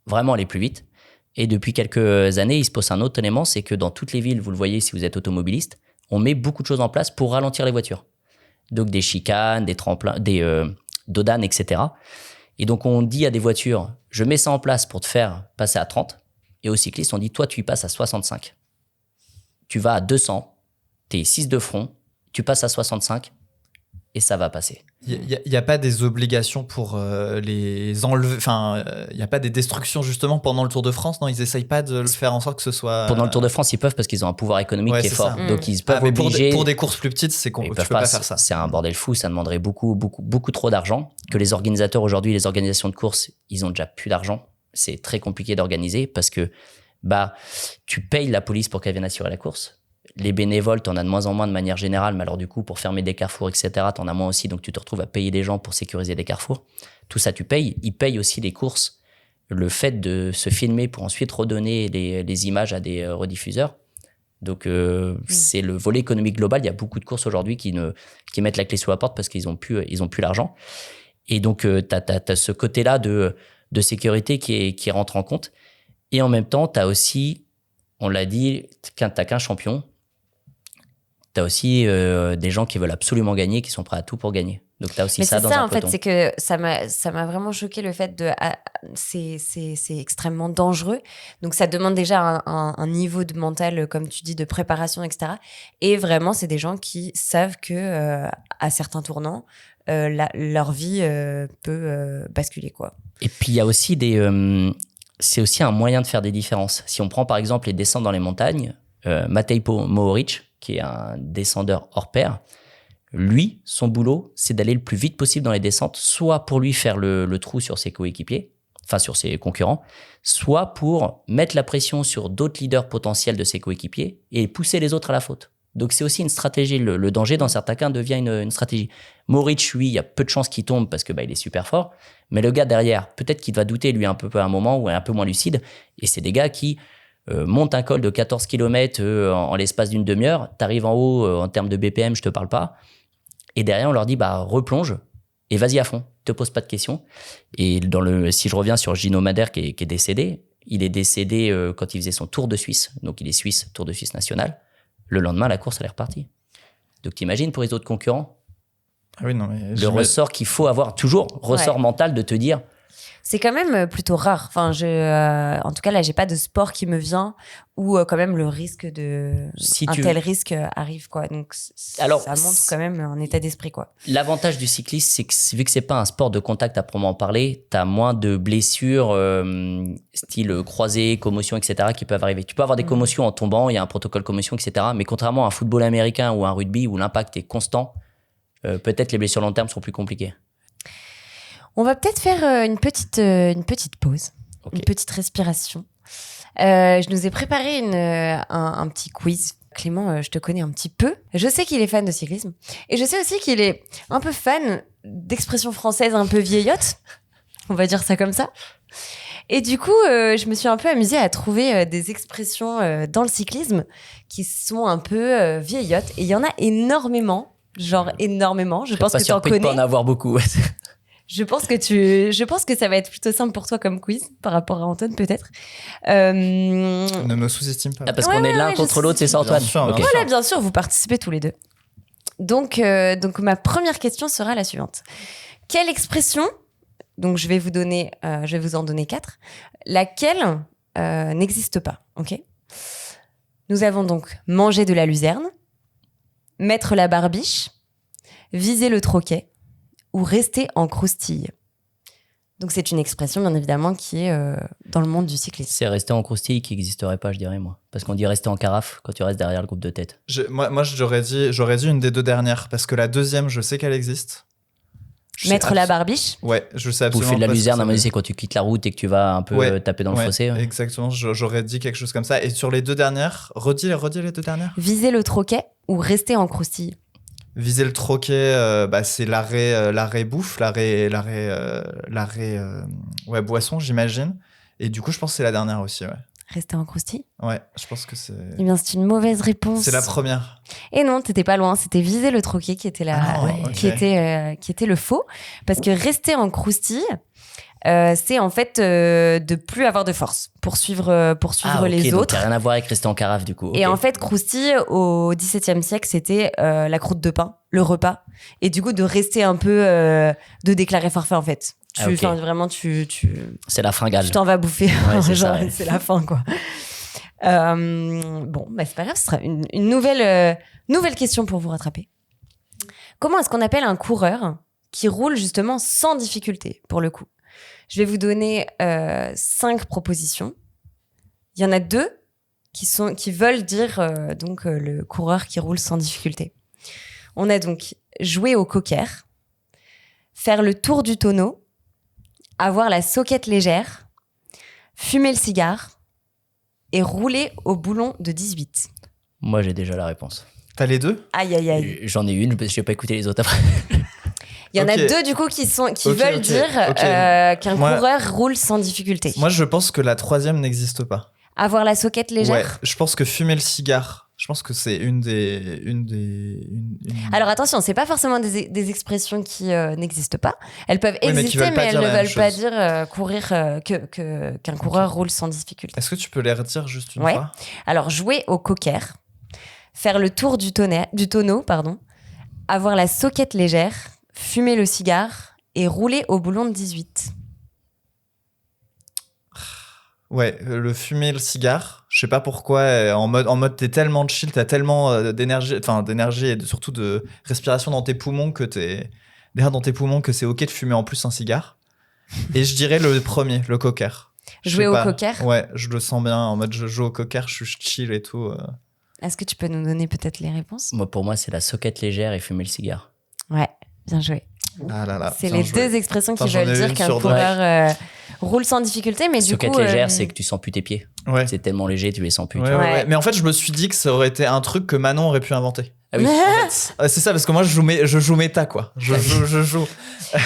Vraiment, allez plus vite. Et depuis quelques années, il se pose un autre élément, c'est que dans toutes les villes, vous le voyez si vous êtes automobiliste, on met beaucoup de choses en place pour ralentir les voitures. Donc des chicanes, des tremplins, des dodanes, etc. Et donc on dit à des voitures, je mets ça en place pour te faire passer à 30. Et aux cyclistes, on dit, toi tu y passes à 65. Tu vas à 200, t'es 6 de front, tu passes à 65 et ça va passer. Il n'y a pas des obligations pour les enlever. Enfin, il n'y a pas des destructions justement pendant le Tour de France, non? Ils n'essayent pas de le faire en sorte que ce soit. Pendant le Tour de France, ils peuvent parce qu'ils ont un pouvoir économique qui est fort. Donc ils peuvent obliger. Pour des courses plus petites, tu peux pas faire ça. C'est un bordel fou, ça demanderait beaucoup trop d'argent. Que les organisateurs aujourd'hui, les organisations de courses, ils ont déjà plus d'argent. C'est très compliqué d'organiser parce que tu payes la police pour qu'elle vienne assurer la course. Les bénévoles, t'en as de moins en moins de manière générale, mais alors du coup, pour fermer des carrefours, etc., t'en as moins aussi, donc tu te retrouves à payer des gens pour sécuriser des carrefours. Tout ça, tu payes. Ils payent aussi les courses. Le fait de se filmer pour ensuite redonner les images à des rediffuseurs. Donc, c'est le volet économique global. Il y a beaucoup de courses aujourd'hui qui mettent la clé sous la porte parce qu'ils ont plus l'argent. Et donc, t'as ce côté-là de sécurité qui rentre en compte. Et en même temps, t'as aussi, on l'a dit, t'as qu'un champion. T'as aussi des gens qui veulent absolument gagner, qui sont prêts à tout pour gagner. Donc t'as aussi ça dans un peloton. Mais c'est ça, en fait, c'est que ça m'a vraiment choqué le fait de... c'est extrêmement dangereux. Donc ça demande déjà un niveau de mental, comme tu dis, de préparation, etc. Et vraiment, c'est des gens qui savent que à certains tournants, leur vie peut basculer, quoi. Et puis il y a aussi c'est aussi un moyen de faire des différences. Si on prend par exemple les descentes dans les montagnes, Matej Mohoric, qui est un descendeur hors pair, lui, son boulot, c'est d'aller le plus vite possible dans les descentes, soit pour lui faire le trou sur ses coéquipiers, enfin sur ses concurrents, soit pour mettre la pression sur d'autres leaders potentiels de ses coéquipiers et pousser les autres à la faute. Donc c'est aussi une stratégie. Le danger, dans certains cas, devient une stratégie. Mohoric, lui, il y a peu de chances qu'il tombe parce que il est super fort, mais le gars derrière, peut-être qu'il va douter, lui, un peu à un moment, ou est un peu moins lucide, et c'est des gars qui montent un col de 14 km en l'espace d'une demi-heure, t'arrives en haut en termes de BPM, je te parle pas, et derrière on leur dit replonge et vas-y à fond, te pose pas de questions. Et si je reviens sur Gino Mader qui est décédé, il est décédé quand il faisait son Tour de Suisse, donc il est suisse, Tour de Suisse national. Le lendemain, la course elle est repartie. Donc t'imagines pour les autres concurrents, ah oui, non, mais le ressort qu'il faut avoir toujours, ressort mental de te dire. C'est quand même plutôt rare. Enfin, en tout cas, là, j'ai pas de sport qui me vient où quand même le risque tel risque arrive, quoi. Donc, ça montre quand même un état d'esprit, quoi. L'avantage du cyclisme, c'est que vu que c'est pas un sport de contact à proprement parler, t'as moins de blessures style croisé, commotion, etc. qui peuvent arriver. Tu peux avoir des commotions en tombant, il y a un protocole commotion, etc. Mais contrairement à un football américain ou un rugby où l'impact est constant, peut-être les blessures long terme sont plus compliquées. On va peut-être faire une petite pause, okay. Une petite respiration. Je nous ai préparé un petit quiz. Clément, je te connais un petit peu. Je sais qu'il est fan de cyclisme. Et je sais aussi qu'il est un peu fan d'expressions françaises un peu vieillottes. On va dire ça comme ça. Et du coup, je me suis un peu amusée à trouver des expressions dans le cyclisme qui sont un peu vieillottes. Et il y en a énormément, genre énormément. Je pense pas que tu en surpris de pas connais. en avoir beaucoup. Je pense que ça va être plutôt simple pour toi comme quiz par rapport à Antoine peut-être. Ne me sous-estime pas. Ah, parce Ouais, qu'on est ouais, l'un ouais, contre je l'autre, sais. c'est ça, Antoine? Bien sûr, Ok. bien Voilà, bien sûr, vous participez tous les deux. Donc ma première question sera la suivante. Quelle expression, donc je vais vous en donner 4, laquelle n'existe pas, ok? Nous avons donc manger de la luzerne, mettre la barbiche, viser le troquet ou rester en croustille. Donc c'est une expression bien évidemment qui est dans le monde du cyclisme. C'est rester en croustille qui n'existerait pas, je dirais, moi. Parce qu'on dit rester en carafe quand tu restes derrière le groupe de tête. Moi, j'aurais dit une des 2 dernières, parce que la deuxième, je sais qu'elle existe. Je sais Mettre la abs- barbiche. Ouais, je sais absolument Bouffer de la pas ce que luzerne, ça à mon avis, veut c'est quand tu quittes la route et que tu vas un peu Ouais, taper dans le dire. fossé. Ouais. Exactement, j'aurais dit quelque chose comme ça. Et sur les 2 dernières, redis les 2 dernières. Viser le troquet ou rester en croustille. Viser le troquet, c'est l'arrêt bouffe, ouais, boisson, j'imagine. Et du coup, je pense que c'est la dernière aussi, ouais. Rester en croustille. Ouais, je pense que c'est... Eh bien, c'est une mauvaise réponse. C'est la première. Et non, t'étais pas loin. C'était viser le troquet qui était Ah non, ok. qui était le faux. Parce que rester en croustille, c'est en fait de plus avoir de force pour suivre Ok, les donc autres. ça n'a rien à voir avec rester en carafe, du coup. Et Ok. en fait, croustille, au XVIIe siècle, c'était la croûte de pain, le repas. Et du coup, de rester un peu, de déclarer forfait, en fait. Ah, ok. Vraiment, tu C'est la fringale. t'en vas bouffer. Ouais, c'est Genre, ça, ouais. c'est la fin, quoi. Bon, bah, c'est pas grave, ce sera une nouvelle question pour vous rattraper. Comment est-ce qu'on appelle un coureur qui roule justement sans difficulté, pour le coup? Je vais vous donner 5 propositions. Il y en a 2 qui veulent dire le coureur qui roule sans difficulté. On a donc jouer au cocker, faire le tour du tonneau, avoir la soquette légère, fumer le cigare et rouler au boulon de 18. Moi, j'ai déjà la réponse. T'as les 2? Aïe, aïe, aïe. J'en ai une, parce que je n'ai pas écouté les autres après. Il y en a Ok. 2 du coup qui Ok, veulent ok, dire ok. qu'un Moi- coureur roule sans difficulté. Moi, je pense que la 3e n'existe pas. Avoir la soquette légère. Ouais, je pense que fumer le cigare, je pense que c'est une des... Alors attention, c'est pas forcément des expressions qui n'existent pas. Elles peuvent Oui, mais qui exister, veulent mais, pas elles dire ne la même veulent pas chose. dire qu'un coureur roule sans difficulté. Est-ce que tu peux les redire juste une Ouais. fois? Alors jouer au cocker, faire le tour du tonneau, pardon, avoir la soquette légère, fumer le cigare et rouler au boulon de 18. Ouais, le fumer le cigare, je sais pas pourquoi, en mode t'es tellement chill, t'as tellement d'énergie et surtout de respiration dans tes poumons d'air dans tes poumons que c'est ok de fumer en plus un cigare. Et je dirais le premier, le cocker. Je Jouer sais au pas. cocker. Ouais, je le sens bien, en mode je joue au cocker, je suis chill et tout. Est-ce que tu peux nous donner peut-être les réponses? Pour moi, c'est la soquette légère et fumer le cigare. Ouais, bien joué. Ah là là. C'est bien les joué. 2 expressions qui Attends, j'en ai veulent dire une qu'un sur deux. coureur roule sans difficulté, mais du Soquette coup... légère, c'est que tu sens plus tes pieds. Ouais. C'est tellement léger, tu les sens plus. Ouais, tu ouais, vois. Ouais. ouais. Mais en fait, je me suis dit que ça aurait été un truc que Manon aurait pu inventer. Ah oui. C'est ça, parce que moi, je joue méta, quoi. Je joue.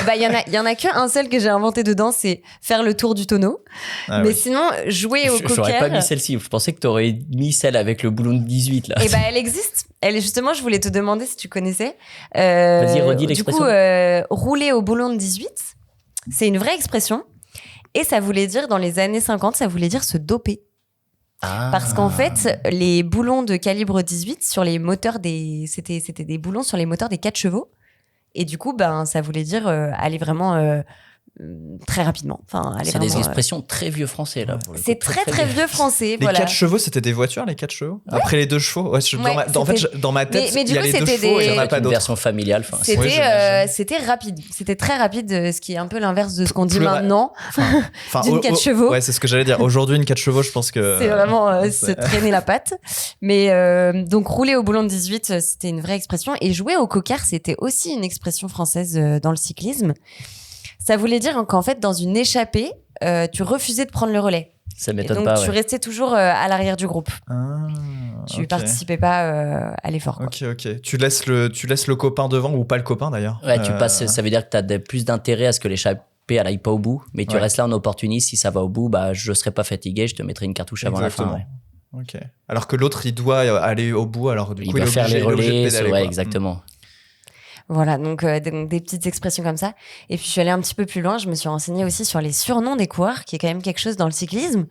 Bah, il y en a qu'un seul que j'ai inventé dedans, c'est faire le tour du tonneau. Ah Mais ouais. sinon, jouer au J'aurais pas mis cocker... celle-ci. Je pensais que t'aurais mis celle avec le boulon de 18 là. Eh ben, elle existe. Elle est justement, je voulais te demander si tu connaissais. Vas-y, redis Du l'expression. coup, rouler au boulon de 18, c'est une vraie expression. Et ça voulait dire, dans les années 50, ça voulait dire se doper. Ah. Parce qu'en fait, les boulons de calibre 18 sur les moteurs c'était des boulons sur les moteurs des 4 chevaux. Et du coup, ben, ça voulait dire aller vraiment très rapidement. Enfin, aller C'est des vraiment, expressions très vieux français là. pour le coup. c'est très vieux français. Les voilà. 4 chevaux, c'était des voitures, les 4 chevaux? Après les 2 chevaux? Ouais, Ouais, en fait, c'était- dans ma tête, mais du il y a coup, les 2 c'était chevaux et il y en a des- pas Une d'autres. version familiale. Enfin, c'est- Ouais, j'imagine. C'était rapide. C'était très rapide, ce qui est un peu l'inverse de ce qu'on dit Plus- maintenant. Enfin, d'une 4 chevaux. Ouais, c'est ce que j'allais dire. Aujourd'hui, une 4 chevaux, je pense que... C'est vraiment se c'est- traîner la patte. Mais donc rouler au boulon de 18, c'était une vraie expression. Et jouer au cocker, c'était aussi une expression française dans le cyclisme. Ça voulait dire qu'en fait, dans une échappée, tu refusais de prendre le relais. Ça Et m'étonne donc, pas. tu Ouais. restais toujours à l'arrière du groupe. Ah, Tu ok. participais pas à l'effort. quoi. Ok. Tu laisses le copain devant ou pas le copain d'ailleurs. Ouais, tu passes. Ça veut dire que t'as plus d'intérêt à ce que l'échappée elle aille pas au bout, mais tu Ouais. restes là en opportuniste. Si ça va au bout, bah, je serai pas fatigué, je te mettrai une cartouche avant la fin. Exactement. Ouais. Ok. Alors que l'autre, il doit aller au bout, alors du Il coup, doit faire les il est obligé de relais, pédaler, ouais, quoi. exactement. Voilà, donc des petites expressions comme ça. Et puis je suis allée un petit peu plus loin, je me suis renseignée aussi sur les surnoms des coureurs, qui est quand même quelque chose dans le cyclisme.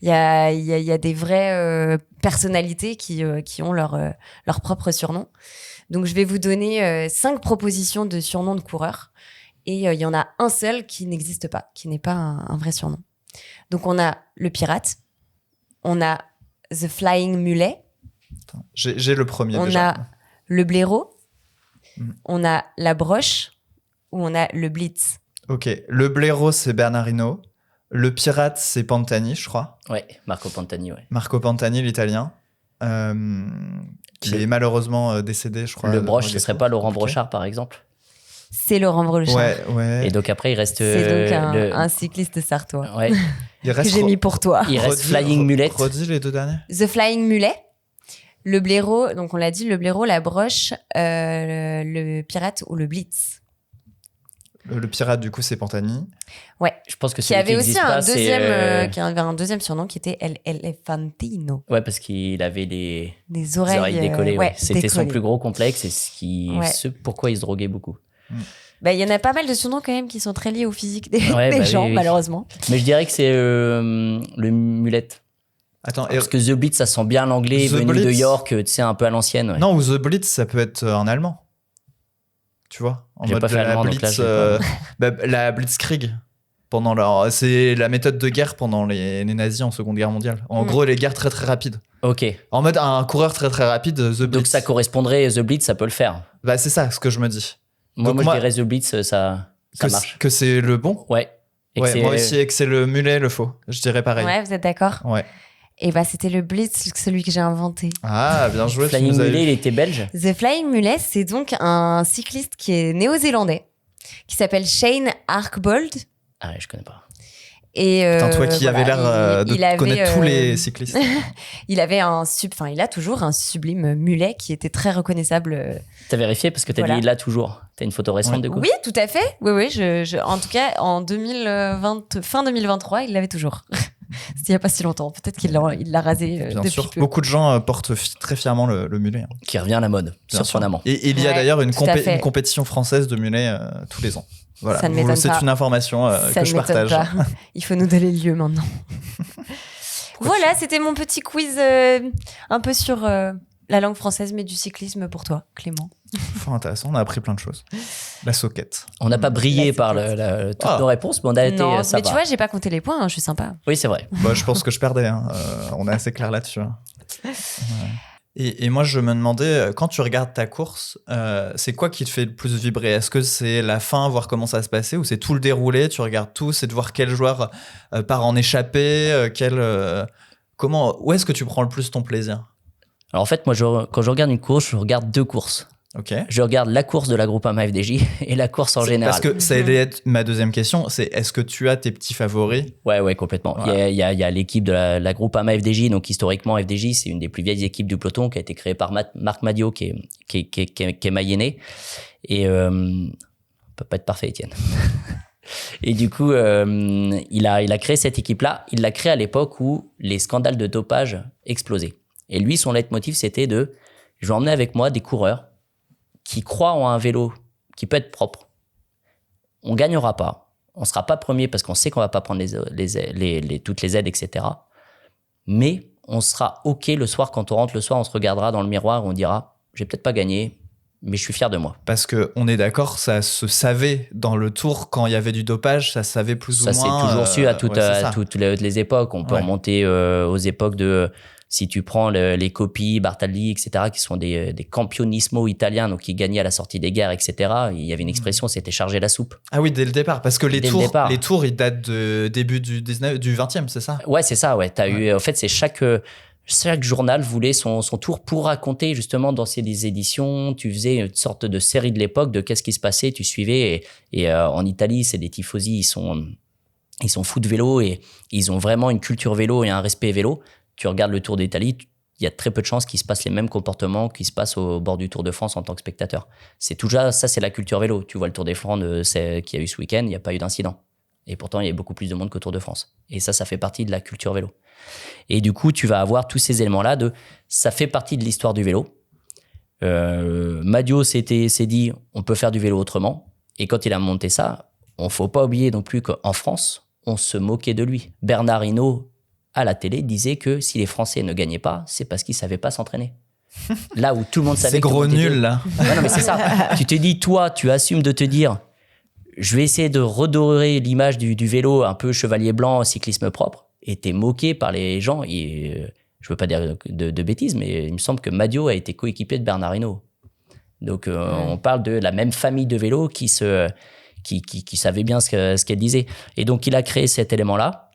Il y a des vraies personnalités qui ont leur propre surnom. Donc je vais vous donner 5 propositions de surnoms de coureurs. Et il y en a un seul qui n'existe pas, qui n'est pas un vrai surnom. Donc on a le pirate, on a The Flying Mulet, Attends, j'ai le premier on déjà. a le blaireau, Mm. on a la broche ou on a le blitz. Ok. Le blaireau, c'est Bernardino. Le pirate, c'est Pantani, je crois. Ouais, Marco Pantani, ouais. Marco Pantani, l'italien. Qui est malheureusement décédé, je crois. Le broche, dans ce le serait ghetto. pas Laurent Compliqué. Brochard, par exemple. C'est Laurent Brochard. Ouais. Et donc après, il reste C'est donc un cycliste sartois ouais, Il que reste j'ai mis pour toi. il reste Flying Mulet. Redis les 2 derniers. The Flying Mulet, le blaireau, donc on l'a dit, le blaireau, la broche, le pirate ou le blitz. Le pirate, du coup, c'est Pantani. Ouais. Je pense que Qui celui avait aussi existe pas, c'est, qui avait un deuxième surnom qui était El Elefantino. Ouais, parce qu'il avait les Des oreilles oreilles, décollées. Ouais. C'était son décollées. plus gros complexe et Ouais. pourquoi il se droguait beaucoup. Bah, il y en a pas mal de surnoms quand même qui sont très liés au physique des, Ouais, des bah gens, oui. malheureusement. Mais je dirais que c'est le mulette. Attends, Parce que The Blitz, ça sent bien l'anglais The venu de Blitz. York, tu sais, un peu à l'ancienne. Ouais. non, ou The Blitz, ça peut être un allemand. Tu vois, en J'ai mode pas fait la allemand, donc Blitz, là, je vais la Blitzkrieg. C'est la méthode de guerre pendant les nazis en Seconde Guerre mondiale. En Mm. gros, les guerres très très rapides. Ok. En mode un coureur très très rapide, The Blitz. Donc ça correspondrait, The Blitz, ça peut le faire. Bah, c'est ça ce que je me dis. Moi, Donc je dirais The Blitz, ça que marche. Que c'est le bon. Ouais. Et que Ouais, c'est- moi aussi, et que c'est le mulet le faux. Je dirais pareil. Ouais, vous êtes d'accord? Ouais. Et bah, c'était le blitz, celui que j'ai inventé. Ah, bien joué. tu Flying nous as Mulet, eu. il était belge. The Flying Mulet, c'est donc un cycliste qui est néo-zélandais, qui s'appelle Shane Archbold. Ah ouais, je connais pas. Et Putain, toi qui voilà, avais l'air de il avait, connaître tous les cyclistes. il avait il a toujours un sublime mulet qui était très reconnaissable. T'as vérifié parce que t'as Voilà. dit là toujours. T'as une photo récente Ouais. du coup. Oui, tout à fait. Oui, en tout cas, en 2020, fin 2023, il l'avait toujours. C'était il n'y a pas si longtemps. Peut-être qu'il l'a rasé Bien depuis sûr. peu. Beaucoup de gens portent très fièrement le mulet. Hein. Qui revient à la mode, Bien sûr. surprenamment. Et il y a Ouais, d'ailleurs une tout à fait. compétition française de mulets tous les ans. Voilà. Ça ne m'étonne C'est pas. une information Ça que je ne m'étonne partage. pas. Il faut nous donner lieu maintenant. Voilà, c'était mon petit quiz un peu sur la langue française, mais du cyclisme pour toi, Clément. Fort intéressant. On a appris plein de choses. La soquette. On n'a pas brillé Là, par c'est toutes Ah. nos réponses, mais on a été. Non, Ça mais va. tu vois, j'ai pas compté les points, hein, je suis sympa. Oui, c'est vrai. Bah, je pense que je perdais. Hein. On est assez clair là-dessus. Hein. Ouais. Et moi, je me demandais, quand tu regardes ta course, c'est quoi qui te fait le plus vibrer? Est-ce que c'est la fin, voir comment ça va se passer, ou c'est tout le déroulé, tu regardes tout, c'est de voir quel joueur part en échappée, où est-ce que tu prends le plus ton plaisir? Alors en fait, moi, quand je regarde une course, je regarde 2 courses. Ok. Je regarde la course de la Groupama FDJ et la course en général. Parce que ça allait être ma deuxième question, c'est est-ce que tu as tes petits favoris? Ouais, complètement. Voilà. Il y a l'équipe de la Groupama FDJ. Donc, historiquement, FDJ, c'est une des plus vieilles équipes du peloton qui a été créée par Marc Madiot, qui est mayennais. Et, on peut pas être parfait, Étienne. Et du coup, il a créé cette équipe-là. Il l'a créée à l'époque où les scandales de dopage explosaient. Et lui, son leitmotiv, c'était je vais emmener avec moi des coureurs qui croient en un vélo qui peut être propre. On gagnera pas. On sera pas premier parce qu'on sait qu'on va pas prendre toutes les aides, etc. Mais on sera OK le soir, quand on rentre le soir, on se regardera dans le miroir et on dira, j'ai peut-être pas gagné, mais je suis fier de moi. Parce qu'on est d'accord, ça se savait dans le tour, quand il y avait du dopage, ça se savait plus Ça ou moins. c'est toujours su à ouais, c'est ça. toutes les époques. On peut Ouais. remonter aux époques de... Si tu prends les Coppi, Bartali, etc., qui sont des campionismo italiens, donc qui gagnaient à la sortie des guerres, etc., il y avait une expression, c'était charger la soupe. Ah oui, dès le départ, parce que Dès le départ. les tours, ils datent de début du 20e, c'est ça? Ouais, c'est ça, ouais. T'as eu, en fait, c'est chaque journal voulait son tour pour raconter, justement, dans ces éditions. Tu faisais une sorte de série de l'époque de qu'est-ce qui se passait, tu suivais. Et en Italie, c'est des tifosi, ils sont fous de vélo et ils ont vraiment une culture vélo et un respect vélo. Tu regardes le Tour d'Italie, il y a très peu de chances qu'il se passe les mêmes comportements qui se passent au bord du Tour de France en tant que spectateur. C'est tout ça, c'est la culture vélo. Tu vois le Tour des Flandres qu'il y a eu ce week-end, il n'y a pas eu d'incident. Et pourtant, il y a beaucoup plus de monde qu'au Tour de France. Et ça fait partie de la culture vélo. Et du coup, tu vas avoir tous ces éléments-là ça fait partie de l'histoire du vélo. Madio s'est dit, on peut faire du vélo autrement. Et quand il a monté ça, on ne faut pas oublier non plus qu'en France, on se moquait de lui. Bernard Hinault, à la télé, disait que si les Français ne gagnaient pas, c'est parce qu'ils ne savaient pas s'entraîner. Là où tout le monde savait... C'est gros nul, là. Ouais, non, mais c'est ça. Tu te dis, toi, tu assumes de te dire, je vais essayer de redorer l'image du vélo un peu chevalier blanc, cyclisme propre. Et t'es moqué par les gens. Et, je veux pas dire de bêtises, mais il me semble que Madio a été coéquipier de Bernard Hinault. Donc, on parle de la même famille de vélos qui savait bien ce qu'elle disait. Et donc, il a créé cet élément-là.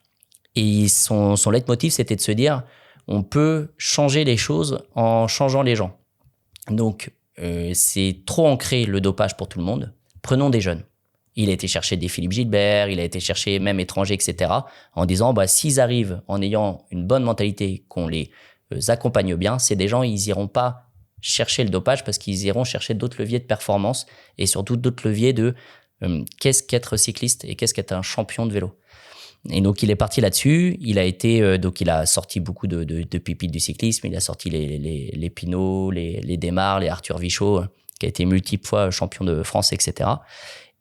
Et son leitmotiv, c'était de se dire, on peut changer les choses en changeant les gens. Donc, c'est trop ancré le dopage pour tout le monde. Prenons des jeunes. Il a été chercher des Philippe Gilbert, il a été chercher même étrangers, etc. En disant, s'ils arrivent en ayant une bonne mentalité, qu'on les accompagne bien, c'est des gens, ils iront pas chercher le dopage parce qu'ils iront chercher d'autres leviers de performance et surtout d'autres leviers de qu'est-ce qu'être cycliste et qu'est-ce qu'être un champion de vélo. Et donc, il est parti là-dessus. Il a été, donc, il a sorti beaucoup de pépites du cyclisme. Il a sorti les Pinot, les Desmar, les Arthur Vichot, qui a été multiple fois champion de France, etc.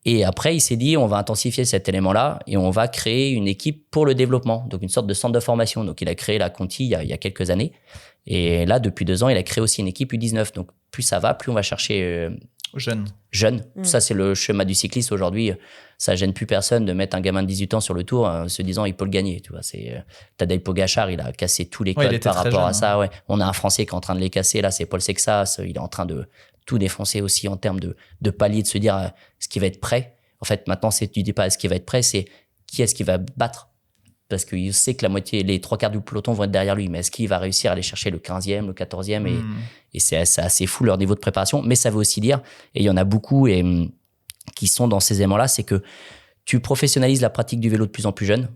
Et après, il s'est dit, on va intensifier cet élément-là et on va créer une équipe pour le développement. Donc, une sorte de centre de formation. Donc, il a créé la Conti il y a quelques années. Et là, depuis 2 ans, il a créé aussi une équipe U19. Donc, plus ça va, plus on va chercher jeunes. Ça, c'est le schéma du cycliste aujourd'hui. Ça gêne plus personne de mettre un gamin de 18 ans sur le Tour en se disant, il peut le gagner. Tu vois, Tadej Pogacar, il a cassé tous les codes par rapport à ça. Ouais. On a un Français qui est en train de les casser. Là, c'est Paul Sexas. Il est en train de tout défoncer aussi en termes de palier, de se dire ce qui va être prêt. En fait, maintenant, tu dis pas ce qui va être prêt, c'est qui est-ce qui va battre. Parce qu'il sait que les 3/4 du peloton vont être derrière lui. Mais est-ce qu'il va réussir à aller chercher le 15e, le 14e et c'est assez fou leur niveau de préparation. Mais ça veut aussi dire, et il y en a beaucoup qui sont dans ces éléments-là, c'est que tu professionnalises la pratique du vélo de plus en plus jeune.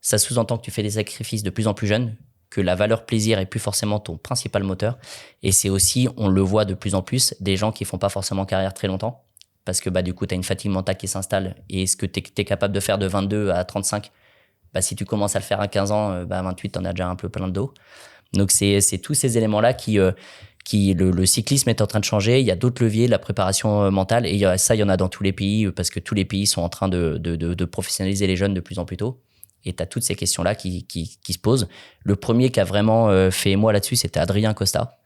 Ça sous-entend que tu fais des sacrifices de plus en plus jeunes, que la valeur plaisir est plus forcément ton principal moteur. Et c'est aussi, on le voit de plus en plus, des gens qui font pas forcément carrière très longtemps. Parce que du coup, tu as une fatigue mentale qui s'installe. Et ce que tu es capable de faire de 22 à 35, si tu commences à le faire à 15 ans, à 28, t'en as déjà un peu plein de dos. Donc, c'est tous ces éléments-là qui le cyclisme est en train de changer. Il y a d'autres leviers, la préparation mentale. Et il y en a dans tous les pays, parce que tous les pays sont en train de professionnaliser les jeunes de plus en plus tôt. Et tu as toutes ces questions-là qui se posent. Le premier qui a vraiment fait émoi là-dessus, c'était Adrien Costa,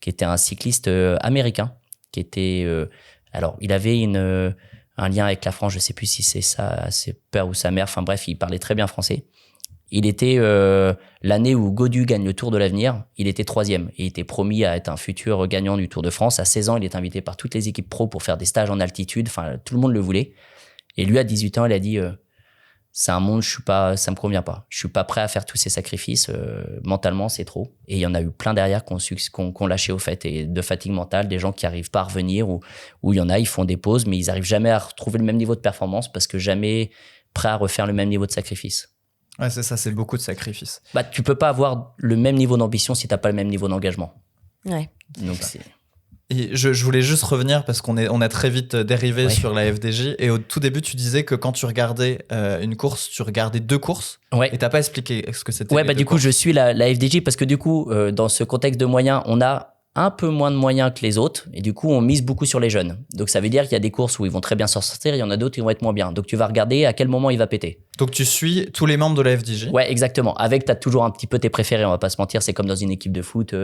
qui était un cycliste américain, qui était... alors, il avait un lien avec la France, je sais plus si c'est ses père ou sa mère, enfin bref, il parlait très bien français. Il était l'année où Gaudu gagne le Tour de l'Avenir, il était 3e et il était promis à être un futur gagnant du Tour de France. À 16 ans, il est invité par toutes les équipes pro pour faire des stages en altitude, enfin tout le monde le voulait. Et lui, à 18 ans, il a dit c'est un monde, ça me convient pas. Je suis pas prêt à faire tous ces sacrifices. Mentalement, c'est trop. Et il y en a eu plein derrière qui ont lâché au fait, et de fatigue mentale, des gens qui arrivent pas à revenir, ou il y en a, ils font des pauses, mais ils arrivent jamais à retrouver le même niveau de performance parce que jamais prêt à refaire le même niveau de sacrifice. Ouais, c'est ça, c'est beaucoup de sacrifices. Tu peux pas avoir le même niveau d'ambition si t'as pas le même niveau d'engagement. Ouais. Donc c'est... Et je voulais juste revenir parce qu'on a très vite dérivé sur la FDJ. Et au tout début, tu disais que quand tu regardais une course, tu regardais 2 courses. Ouais. Et t'as pas expliqué ce que c'était. Ouais, du coup, je suis la FDJ parce que du coup, dans ce contexte de moyens, on a un peu moins de moyens que les autres. Et du coup, on mise beaucoup sur les jeunes. Donc, ça veut dire qu'il y a des courses où ils vont très bien s'en sortir. Il y en a d'autres qui vont être moins bien. Donc, tu vas regarder à quel moment il va péter. Donc, tu suis tous les membres de la FDJ. Ouais, exactement. Avec, t'as toujours un petit peu tes préférés. On va pas se mentir. C'est comme dans une équipe de foot.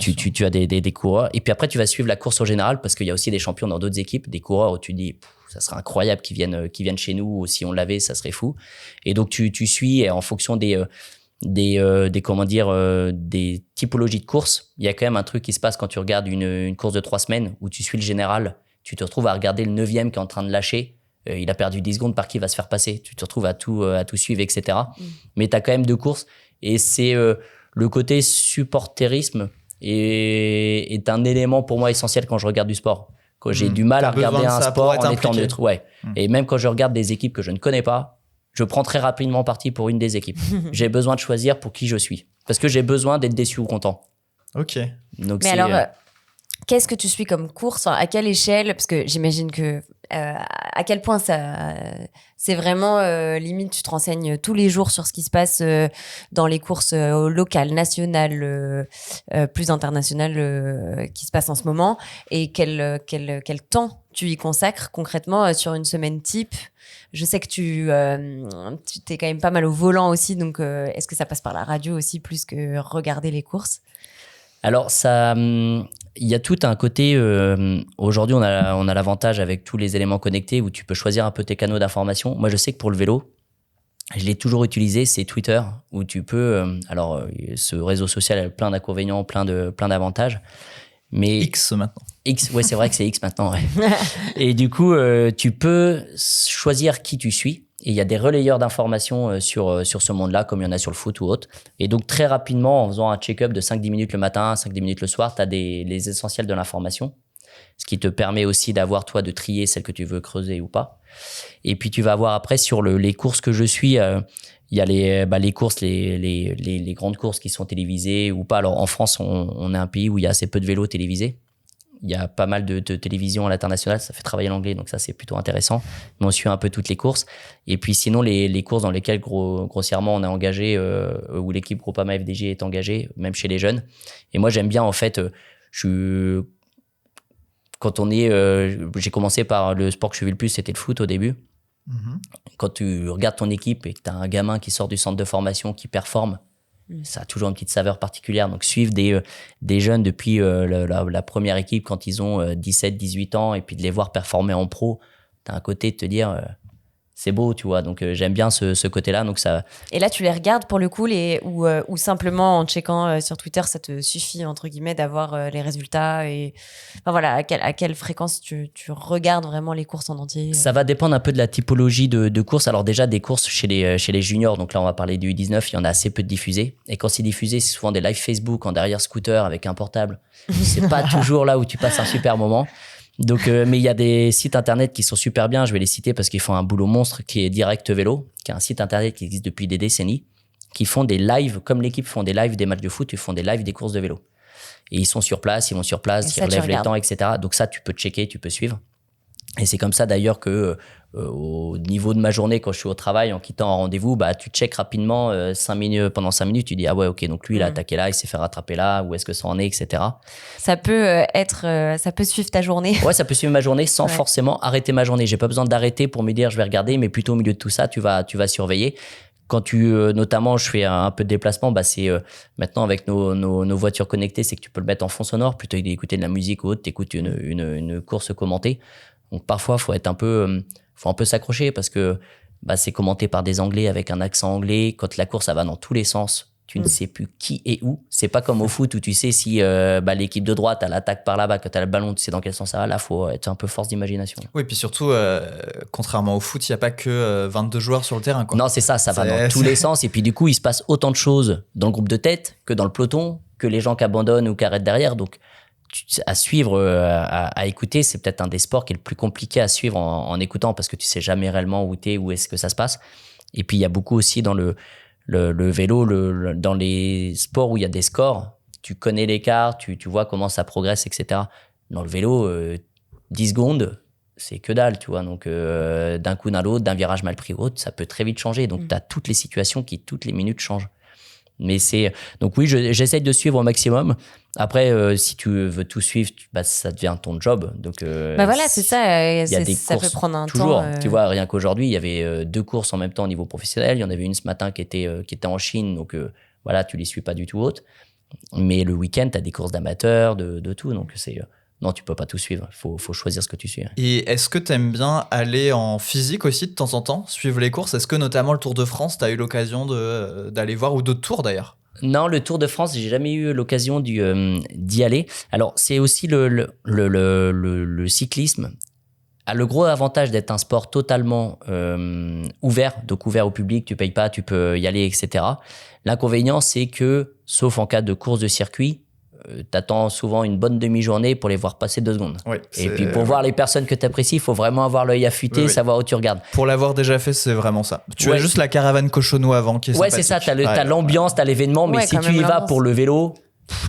Tu as des coureurs. Et puis après, tu vas suivre la course au général parce qu'il y a aussi des champions dans d'autres équipes, des coureurs où tu dis, ça serait incroyable qu'ils viennent chez nous, ou si on l'avait, ça serait fou. Et donc, tu suis, et en fonction des typologies de courses, il y a quand même un truc qui se passe quand tu regardes une course de 3 semaines où tu suis le général. Tu te retrouves à regarder le 9e qui est en train de lâcher. Il a perdu 10 secondes, par qui il va se faire passer. Tu te retrouves à tout suivre, etc. Mais tu as quand même 2 courses. Et c'est le côté supporterisme est un élément pour moi essentiel quand je regarde du sport. Quand j'ai du mal à regarder un sport en étant neutre. Ouais. Et même quand je regarde des équipes que je ne connais pas, je prends très rapidement parti pour une des équipes. J'ai besoin de choisir pour qui je suis. Parce que j'ai besoin d'être déçu ou content. Ok. Donc mais alors, qu'est-ce que tu suis comme course ? À quelle échelle ? Parce que j'imagine que à quel point ça, c'est vraiment limite, tu te renseignes tous les jours sur ce qui se passe dans les courses locales, nationales, plus internationales qui se passent en ce moment, et quel temps tu y consacres concrètement sur une semaine type. Je sais que tu t'es quand même pas mal au volant aussi, donc est-ce que ça passe par la radio aussi plus que regarder les courses? Alors, ça, il y a tout un côté. Aujourd'hui, on a l'avantage avec tous les éléments connectés où tu peux choisir un peu tes canaux d'information. Moi, je sais que pour le vélo, je l'ai toujours utilisé, c'est Twitter, où tu peux. Alors, ce réseau social a plein d'inconvénients, plein d'avantages. Mais X maintenant. X, ouais, c'est vrai que c'est X maintenant. Ouais. Et du coup, tu peux choisir qui tu suis. Et il y a des relayeurs d'informations sur ce monde-là, comme il y en a sur le foot ou autre. Et donc, très rapidement, en faisant un check-up de 5-10 minutes le matin, 5-10 minutes le soir, tu as les essentiels de l'information. Ce qui te permet aussi d'avoir, toi, de trier celle que tu veux creuser ou pas. Et puis, tu vas avoir après, sur les courses que je suis, il y a les courses, les grandes courses qui sont télévisées ou pas. Alors, en France, on est un pays où il y a assez peu de vélos télévisés. Il y a pas mal de télévision à l'international, ça fait travailler l'anglais, donc ça c'est plutôt intéressant. Mais on suit un peu toutes les courses. Et puis sinon, les courses dans lesquelles grossièrement on est engagé, où l'équipe Groupama FDJ est engagée, même chez les jeunes. Et moi j'aime bien en fait, j'ai commencé par le sport que je suivais le plus, c'était le foot au début. Quand tu regardes ton équipe et que tu as un gamin qui sort du centre de formation, qui performe, ça a toujours une petite saveur particulière. Donc, suivre des jeunes depuis la première équipe quand ils ont 17, 18 ans et puis de les voir performer en pro, t'as un côté de te dire, c'est beau, tu vois. Donc, j'aime bien ce côté-là. Donc, ça... Et là, tu les regardes pour le coup ou simplement en checkant sur Twitter, ça te suffit, entre guillemets, d'avoir les résultats et... Enfin, voilà, à quelle fréquence tu regardes vraiment les courses en entier? Ça va dépendre un peu de la typologie de courses. Alors déjà, des courses chez les juniors, donc là, on va parler du U19, il y en a assez peu de diffusés. Et quand c'est diffusé, c'est souvent des live Facebook en derrière scooter avec un portable. C'est pas toujours là où tu passes un super moment. Donc, mais il y a des sites internet qui sont super bien. Je vais les citer parce qu'ils font un boulot monstre qui est Direct Vélo, qui est un site internet qui existe depuis des décennies, qui font des lives, comme l'équipe font des lives des matchs de foot, ils font des lives des courses de vélo. Et ils sont sur place, ils vont sur place, ils relèvent les temps, etc. Donc ça, tu peux checker, tu peux suivre. Et c'est comme ça d'ailleurs que au niveau de ma journée, quand je suis au travail, en quittant un rendez-vous, bah, tu checkes rapidement pendant 5 minutes, tu dis, ah ouais, ok, donc lui, il a attaqué là, il s'est fait rattraper là, où est-ce que ça en est, etc. Ça peut ça peut suivre ta journée. Ouais, ça peut suivre ma journée sans forcément arrêter ma journée. J'ai pas besoin d'arrêter pour me dire, je vais regarder, mais plutôt au milieu de tout ça, tu vas surveiller. Quand notamment, je fais un peu de déplacement, bah, c'est maintenant avec nos voitures connectées, c'est que tu peux le mettre en fond sonore plutôt que d'écouter de la musique ou autre, t'écoutes une course commentée. Donc parfois, faut un peu s'accrocher parce que bah, c'est commenté par des Anglais avec un accent anglais. Quand la course, ça va dans tous les sens, tu ne sais plus qui est où. C'est pas comme au foot où tu sais si l'équipe de droite, elle attaque par là-bas, quand elle a le ballon, tu sais dans quel sens ça va. Là, faut être un peu force d'imagination. Oui, puis surtout, contrairement au foot, il n'y a pas que 22 joueurs sur le terrain, quoi. Non, c'est ça va dans tous les sens. Et puis du coup, il se passe autant de choses dans le groupe de tête que dans le peloton, que les gens qui abandonnent ou qui arrêtent derrière. Donc, à suivre, à écouter, c'est peut-être un des sports qui est le plus compliqué à suivre en écoutant parce que tu sais jamais réellement où t'es, où est-ce que ça se passe. Et puis il y a beaucoup aussi dans le vélo, dans les sports où il y a des scores, tu connais l'écart, tu vois comment ça progresse, etc. Dans le vélo, 10 secondes, c'est que dalle, tu vois. Donc d'un coup d'un l'autre, d'un virage mal pris ou autre, ça peut très vite changer. Donc tu as toutes les situations qui toutes les minutes changent. Mais donc oui, j'essaye de suivre au maximum. Après, si tu veux tout suivre, ça devient ton job. Donc voilà, c'est ça. Il y a des ça courses peut prendre un toujours. temps. Tu vois, rien qu'aujourd'hui, il y avait 2 courses en même temps au niveau professionnel. Il y en avait une ce matin qui était en Chine. Donc voilà, tu les suis pas du tout autres. Mais le week-end, tu as des courses d'amateurs, de tout. Donc non, tu peux pas tout suivre. Faut choisir ce que tu suis. Et est-ce que tu aimes bien aller en physique aussi de temps en temps, suivre les courses? Est-ce que notamment le Tour de France, tu as eu l'occasion d'aller voir, ou d'autres tours d'ailleurs? Non, le Tour de France, j'ai jamais eu l'occasion d'y aller. Alors, c'est aussi le cyclisme a le gros avantage d'être un sport totalement ouvert, donc ouvert au public, tu payes pas, tu peux y aller, etc. L'inconvénient, c'est que, sauf en cas de course de circuit, t'attends souvent une bonne demi-journée pour les voir passer 2 secondes. Oui, et puis pour voir les personnes que t'apprécies, il faut vraiment avoir l'œil affûté, savoir où tu regardes. Pour l'avoir déjà fait, c'est vraiment ça. Tu as juste la caravane Cochonou avant qui est sympathique. Ouais, c'est ça, t'as l'ambiance, t'as l'événement, mais si tu y vas pour le vélo,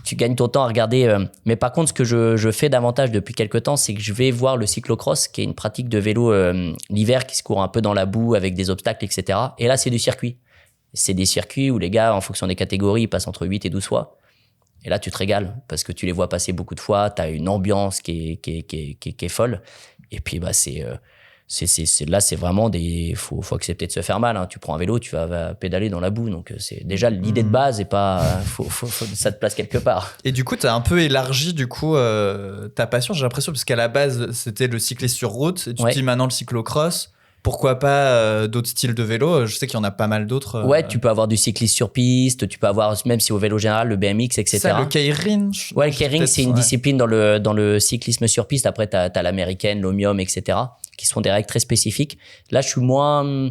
tu gagnes ton temps à regarder. Mais par contre, ce que je fais davantage depuis quelques temps, c'est que je vais voir le cyclocross, qui est une pratique de vélo l'hiver qui se court un peu dans la boue avec des obstacles, etc. Et là, c'est du circuit. C'est des circuits où les gars, en fonction des catégories, ils passent entre 8 et 12 fois. Et là, tu te régales parce que tu les vois passer beaucoup de fois. Tu as une ambiance qui est folle. Et puis, bah, là, c'est vraiment faut accepter de se faire mal. Hein. Tu prends un vélo, tu vas pédaler dans la boue. Donc, c'est déjà l'idée de base et pas, ça te place quelque part. Et du coup, tu as un peu élargi ta passion, j'ai l'impression, parce qu'à la base, c'était le cyclisme sur route. Et tu te dis maintenant le cyclocross. Pourquoi pas d'autres styles de vélo? Je sais qu'il y en a pas mal d'autres. Ouais, tu peux avoir du cyclisme sur piste, tu peux avoir, même si au vélo général, le BMX, etc. Ça, le Keirin. Ouais, le Keirin, c'est une discipline dans le cyclisme sur piste. Après, t'as l'américaine, l'omnium, etc., qui sont des règles très spécifiques. Là, je suis moins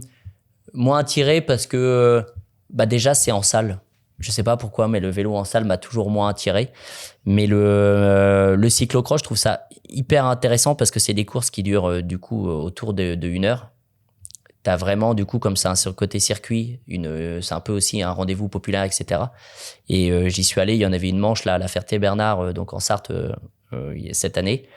attiré parce que, bah, déjà, c'est en salle. Je sais pas pourquoi, mais le vélo en salle m'a toujours moins attiré. Mais le cyclocross, je trouve ça hyper intéressant parce que c'est des courses qui durent, du coup, autour de 1 heure. T'as vraiment, du coup, comme c'est un côté circuit, c'est un peu aussi un rendez-vous populaire, etc. Et j'y suis allé, il y en avait une manche là à la Ferté-Bernard, donc en Sarthe, cette année.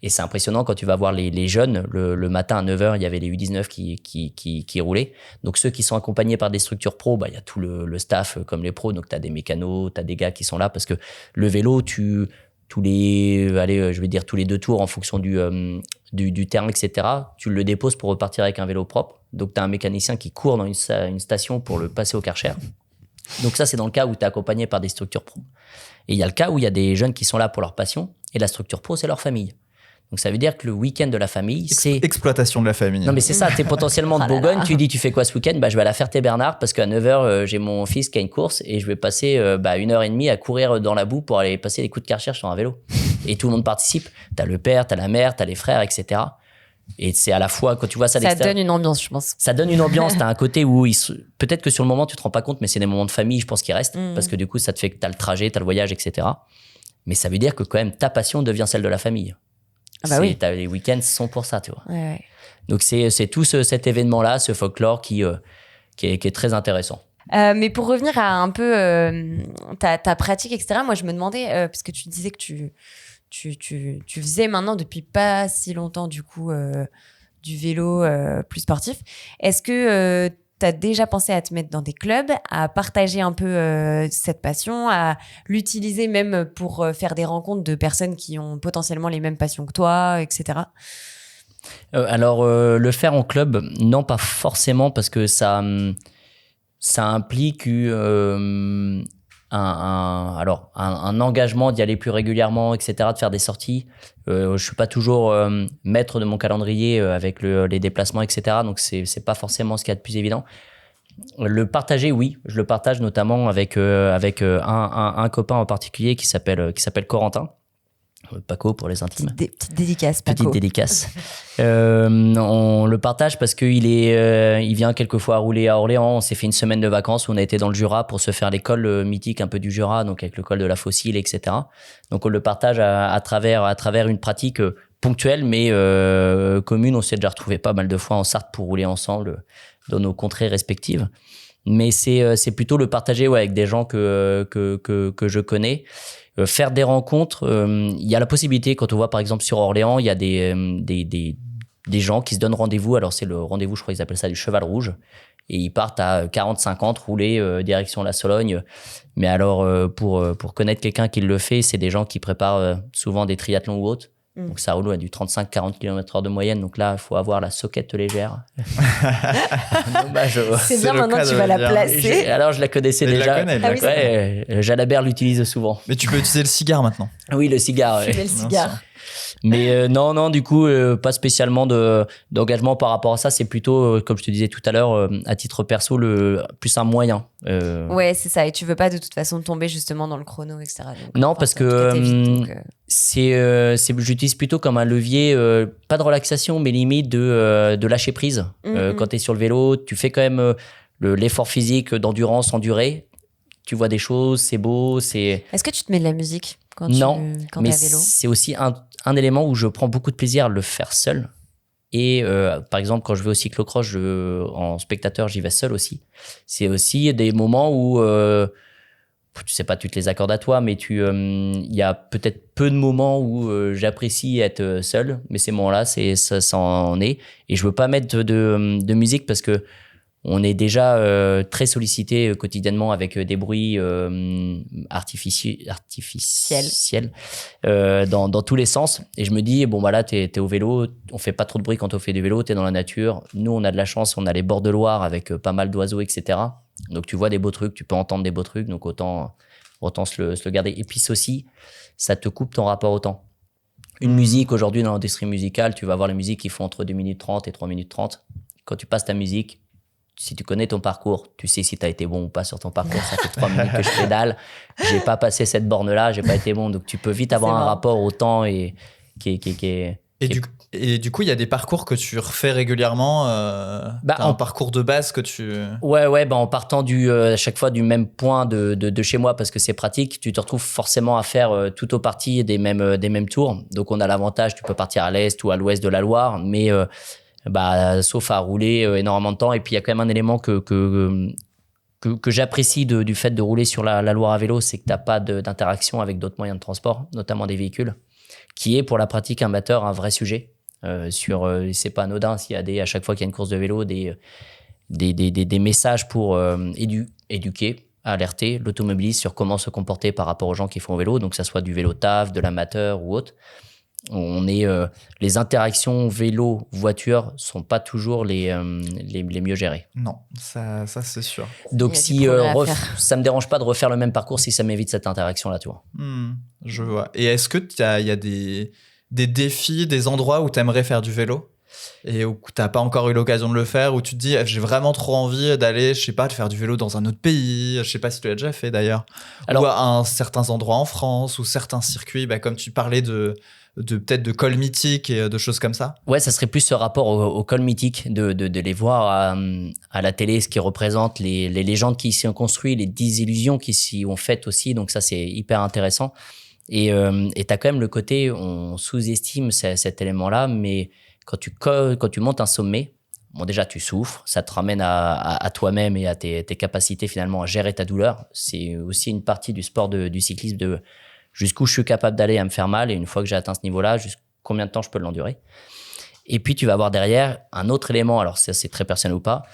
Et c'est impressionnant quand tu vas voir les jeunes. Le matin à 9h, il y avait les U19 qui roulaient. Donc ceux qui sont accompagnés par des structures pro, bah, il y a tout le staff comme les pros. Donc t'as des mécanos, t'as des gars qui sont là parce que le vélo, tous les 2 tours en fonction du terrain, etc., tu le déposes pour repartir avec un vélo propre. Donc, tu as un mécanicien qui court dans une station pour le passer au Karcher. Donc, ça, c'est dans le cas où tu es accompagné par des structures pro. Et il y a le cas où il y a des jeunes qui sont là pour leur passion et la structure pro, c'est leur famille. Donc, ça veut dire que le week-end de la famille, c'est... Exploitation de la famille. Non, mais c'est ça. Tu es potentiellement de Bourgogne. Tu dis, tu fais quoi ce week-end? Bah, je vais à la Ferté-Bernard parce qu'à 9h, j'ai mon fils qui a une course et je vais passer 1h30 à courir dans la boue pour aller passer les coups de Karcher sur un vélo. Et tout le monde participe. Tu as le père, tu as la mère, tu as les frères, etc. Et c'est à la fois, quand tu vois ça d'extérieur... Ça donne une ambiance, je pense. Ça donne une ambiance. Tu as un côté où peut-être que sur le moment, tu te rends pas compte, mais c'est des moments de famille, je pense, qui restent. Parce que du coup, ça te fait que tu as le trajet, tu as le voyage, etc. Mais ça veut dire que quand même, ta passion devient celle de la famille. Ah bah oui. Les week-ends sont pour ça, tu vois. Ouais. Donc, c'est tout cet événement-là, ce folklore qui est très intéressant. Mais pour revenir à un peu ta pratique, etc., moi, je me demandais, parce que tu disais que tu faisais maintenant depuis pas si longtemps, du coup, du vélo plus sportif. Est-ce que tu as déjà pensé à te mettre dans des clubs, à partager un peu cette passion, à l'utiliser même pour faire des rencontres de personnes qui ont potentiellement les mêmes passions que toi, etc. Alors, le faire en club, non, pas forcément, parce que ça implique un engagement d'y aller plus régulièrement, etc., de faire des sorties. Je suis pas toujours maître de mon calendrier avec les déplacements, etc., donc c'est pas forcément ce qu'il y a de plus évident. Le partager, oui, je le partage notamment avec un copain en particulier qui s'appelle Corentin. Paco pour les intimes. Petite dédicace, Paco. Petite dédicace. On le partage parce qu'il il vient quelquefois rouler à Orléans. On s'est fait une semaine de vacances où on a été dans le Jura pour se faire les cols mythiques un peu du Jura, donc avec le col de la Fossile, etc. Donc on le partage à travers une pratique ponctuelle mais commune. On s'est déjà retrouvé pas mal de fois en Sarthe pour rouler ensemble dans nos contrées respectives. Mais c'est plutôt le partager avec des gens que je connais. Faire des rencontres, il y a la possibilité, quand on voit par exemple sur Orléans, il y a des gens qui se donnent rendez-vous. Alors c'est le rendez-vous, je crois qu'ils appellent ça du cheval rouge, et ils partent à 40-50 rouler direction la Sologne. Mais alors pour connaître quelqu'un qui le fait, c'est des gens qui préparent souvent des triathlons ou autres. Donc ça roule à du 35-40 km/h de moyenne. Donc là, il faut avoir la soquette légère. Dommage. C'est bien, maintenant tu vas la placer. Alors je la connaissais déjà. Jalabert l'utilise souvent. Mais tu peux utiliser le cigare maintenant. Oui, le cigare. Le cigare. Mais non, du coup, pas spécialement d'engagement par rapport à ça. C'est plutôt, comme je te disais tout à l'heure, à titre perso, plus un moyen. Ouais, c'est ça. Et tu veux pas de toute façon tomber justement dans le chrono, etc. Donc, non, parce que j'utilise plutôt comme un levier, pas de relaxation, mais limite de lâcher prise. Quand tu es sur le vélo, tu fais quand même l'effort physique d'endurance, endurer. Tu vois des choses, c'est beau, c'est... Est-ce que tu te mets de la musique quand non, quand mais t'es à vélo? C'est aussi un élément où je prends beaucoup de plaisir à le faire seul. Et par exemple, quand je vais au cyclocross, en spectateur, j'y vais seul aussi. C'est aussi des moments où tu sais pas toutes les accordes à toi, mais il y a peut-être peu de moments où j'apprécie être seul, mais ces moments-là, ça en est. Et je veux pas mettre de musique parce que on est déjà très sollicité quotidiennement avec des bruits artificiels dans tous les sens. Et je me dis, bon, bah là, t'es au vélo, on fait pas trop de bruit quand on fait du vélo, t'es dans la nature. Nous, on a de la chance, on a les bords de Loire avec pas mal d'oiseaux, etc. Donc, tu vois des beaux trucs, tu peux entendre des beaux trucs, donc autant se le garder. Et puis, aussi, ça te coupe ton rapport au temps. Une musique, aujourd'hui, dans l'industrie musicale, tu vas voir les musiques qui font entre 2 minutes 30 et 3 minutes 30. Quand tu passes ta musique, si tu connais ton parcours, tu sais si tu as été bon ou pas sur ton parcours. Ça fait 3 minutes que je pédale. J'ai pas passé cette borne-là, j'ai pas été bon. Donc, tu peux vite avoir un rapport au temps et du coup, il y a des parcours que tu refais régulièrement. Un parcours de base que tu. Ouais, en partant à chaque fois du même point de chez moi parce que c'est pratique, tu te retrouves forcément à faire tout au parti des mêmes tours. Donc, on a l'avantage, tu peux partir à l'est ou à l'ouest de la Loire, mais sauf à rouler énormément de temps. Et puis, il y a quand même un élément que j'apprécie du fait de rouler sur la Loire à vélo, c'est que tu n'as pas d'interaction avec d'autres moyens de transport, notamment des véhicules, qui est pour la pratique amateur un vrai sujet. C'est pas anodin s'il y a à chaque fois qu'il y a une course de vélo, des messages pour éduquer, alerter l'automobiliste sur comment se comporter par rapport aux gens qui font au vélo, donc que ça soit du vélo taf, de l'amateur ou autre. Les interactions vélo-voiture sont pas toujours les mieux gérées. Non, ça c'est sûr. Donc ça me dérange pas de refaire le même parcours si ça m'évite cette interaction-là, tu vois. Je vois. Et est-ce que il y a des défis, des endroits où tu aimerais faire du vélo et où tu n'as pas encore eu l'occasion de le faire, où tu te dis j'ai vraiment trop envie d'aller, je sais pas, de faire du vélo dans un autre pays, je sais pas si tu l'as déjà fait d'ailleurs, ou à certains endroits en France, ou certains circuits, comme tu parlais de peut-être de cols mythiques et de choses comme ça. Ouais, ça serait plus ce rapport au col mythique, de les voir à la télé, ce qui représente les légendes qui s'y ont construites, les désillusions qui s'y ont faites aussi, donc ça c'est hyper intéressant. Et t'as quand même le côté, on sous-estime cet élément-là, mais quand tu montes un sommet, bon déjà tu souffres, ça te ramène à toi-même et à tes capacités finalement à gérer ta douleur. C'est aussi une partie du sport du cyclisme de jusqu'où je suis capable d'aller à me faire mal, et une fois que j'ai atteint ce niveau-là, combien de temps je peux l'endurer. Et puis tu vas avoir derrière un autre élément, alors ça c'est très personnel ou pas,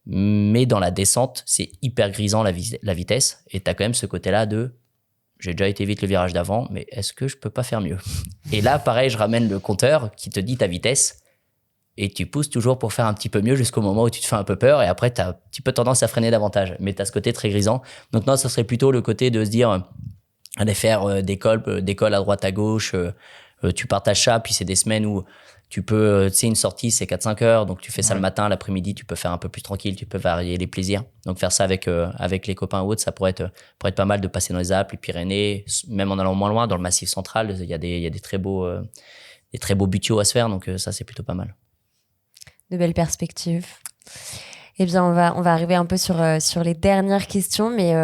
mais dans la descente, c'est hyper grisant la vitesse, et t'as quand même ce côté-là de j'ai déjà été vite le virage d'avant, mais est-ce que je peux pas faire mieux? Et là, pareil, je ramène le compteur qui te dit ta vitesse, et tu pousses toujours pour faire un petit peu mieux jusqu'au moment où tu te fais un peu peur, et après, tu as un petit peu tendance à freiner davantage. Mais tu as ce côté très grisant. Donc non, ça serait plutôt le côté de se dire, aller faire des cols à droite, à gauche, tu partages ça, puis c'est des semaines où tu peux, une sortie, c'est 4-5 heures, donc tu fais ça le matin, l'après-midi, tu peux faire un peu plus tranquille, tu peux varier les plaisirs. Donc faire ça avec les copains ou autres, ça pourrait être pas mal de passer dans les Alpes, les Pyrénées, même en allant moins loin, dans le Massif central, il y a des très beaux butiaux à se faire, donc ça, c'est plutôt pas mal. De belles perspectives. Eh bien, on va arriver un peu sur les dernières questions, mais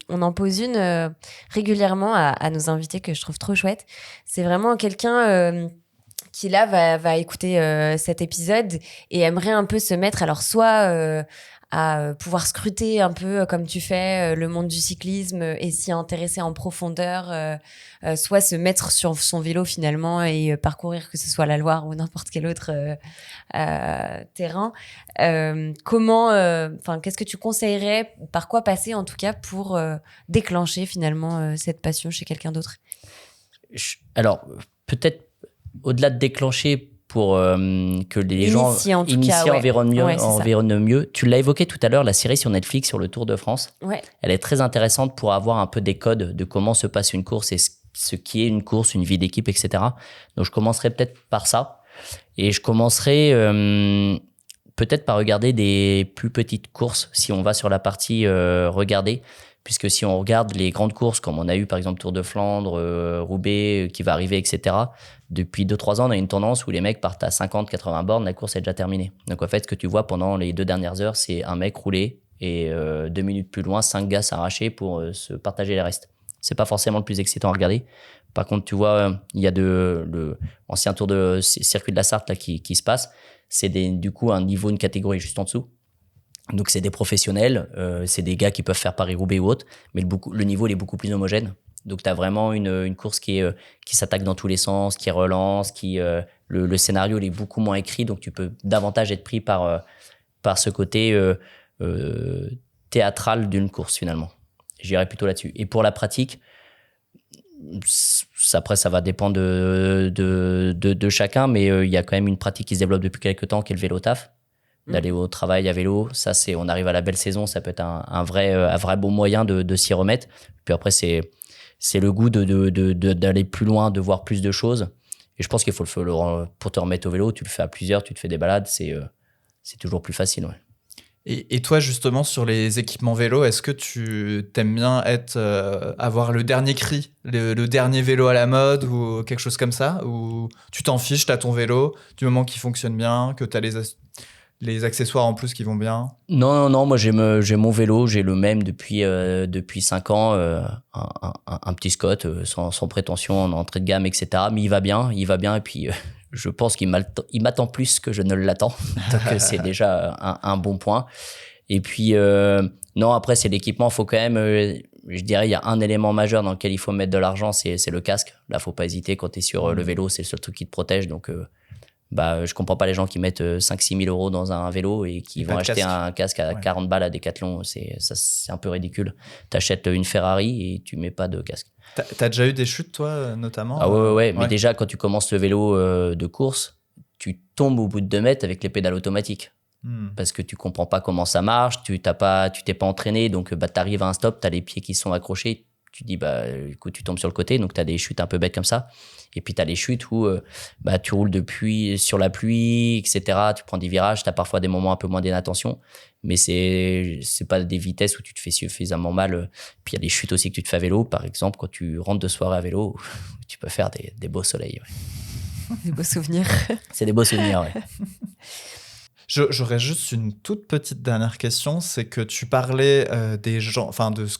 on en pose une régulièrement à nos invités que je trouve trop chouette. C'est vraiment quelqu'un qui là va écouter cet épisode et aimerait un peu se mettre, alors soit à pouvoir scruter un peu comme tu fais le monde du cyclisme et s'y intéresser en profondeur, soit se mettre sur son vélo finalement et parcourir, que ce soit la Loire ou n'importe quel autre terrain. Qu'est-ce que tu conseillerais, par quoi passer en tout cas pour déclencher finalement cette passion chez quelqu'un d'autre? Alors peut-être au-delà de déclencher, pour que les gens environnent mieux. Tu l'as évoqué tout à l'heure, la série sur Netflix sur le Tour de France. Ouais. Elle est très intéressante pour avoir un peu des codes de comment se passe une course et ce qui est une course, une vie d'équipe, etc. Donc, je commencerai peut-être par ça. Et je commencerai peut-être par regarder des plus petites courses si on va sur la partie regarder. Puisque si on regarde les grandes courses, comme on a eu par exemple Tour de Flandre, Roubaix qui va arriver, etc., depuis 2-3 ans, on a une tendance où les mecs partent à 50-80 bornes, la course est déjà terminée. Donc en fait, ce que tu vois pendant les 2 dernières heures, c'est un mec rouler et 2 minutes plus loin, 5 gars s'arracher pour se partager les restes. C'est pas forcément le plus excitant à regarder. Par contre, tu vois, il y a le ancien Tour de circuit de la Sarthe là, qui se passe. C'est du coup un niveau, une catégorie juste en dessous. Donc, c'est des professionnels, c'est des gars qui peuvent faire Paris-Roubaix ou autre, mais le niveau il est beaucoup plus homogène. Donc, tu as vraiment une course qui s'attaque dans tous les sens, qui relance, le scénario il est beaucoup moins écrit, donc tu peux davantage être pris par ce côté théâtral d'une course finalement. J'irais plutôt là-dessus. Et pour la pratique, après ça va dépendre de chacun, mais il y a quand même une pratique qui se développe depuis quelques temps qui est le vélo taf. D'aller au travail à vélo, ça on arrive à la belle saison, ça peut être un vrai bon moyen de s'y remettre. Puis après c'est le goût d'aller plus loin, de voir plus de choses. Et je pense qu'il faut pour te remettre au vélo, tu le fais à plusieurs, tu te fais des balades, c'est toujours plus facile. Ouais. Et toi, justement, sur les équipements vélo, est-ce que tu t'aimes bien avoir le dernier cri, le dernier vélo à la mode ou quelque chose comme ça? Ou tu t'en fiches, t'as ton vélo, du moment qu'il fonctionne bien, que t'as les accessoires en plus qui vont bien? Non, moi j'ai mon vélo, j'ai le même depuis 5 ans, un petit Scott, sans prétention, en entrée de gamme, etc. Mais il va bien, et puis je pense qu'il m'attend plus que je ne l'attends, donc c'est déjà un bon point. Et puis non, après c'est l'équipement, faut quand même, je dirais il y a un élément majeur dans lequel il faut mettre de l'argent, c'est le casque. Là faut pas hésiter, quand t'es sur le vélo, c'est le seul truc qui te protège, donc je comprends pas les gens qui mettent 5-6 000 euros dans un vélo et qui vont acheter un casque à 40 balles à Decathlon. C'est un peu ridicule. T'achètes une Ferrari et tu mets pas de casque. T'as déjà eu des chutes, toi, notamment? Ah ouais. Mais déjà, quand tu commences le vélo de course, tu tombes au bout de 2 mètres avec les pédales automatiques. Parce que tu comprends pas comment ça marche, tu t'es pas entraîné, donc t'arrives à un stop, t'as les pieds qui sont accrochés, tu dis écoute, tu tombes sur le côté, donc t'as des chutes un peu bêtes comme ça. Et puis t'as les chutes où tu roules sur la pluie, etc. Tu prends des virages, t'as parfois des moments un peu moins d'inattention, mais c'est pas des vitesses où tu te fais suffisamment mal. Puis il y a des chutes aussi que tu te fais à vélo, par exemple quand tu rentres de soirée à vélo, tu peux faire des beaux soleils. Ouais. Des beaux souvenirs. C'est des beaux souvenirs, ouais. J'aurais juste une toute petite dernière question, c'est que tu parlais des gens, enfin de ce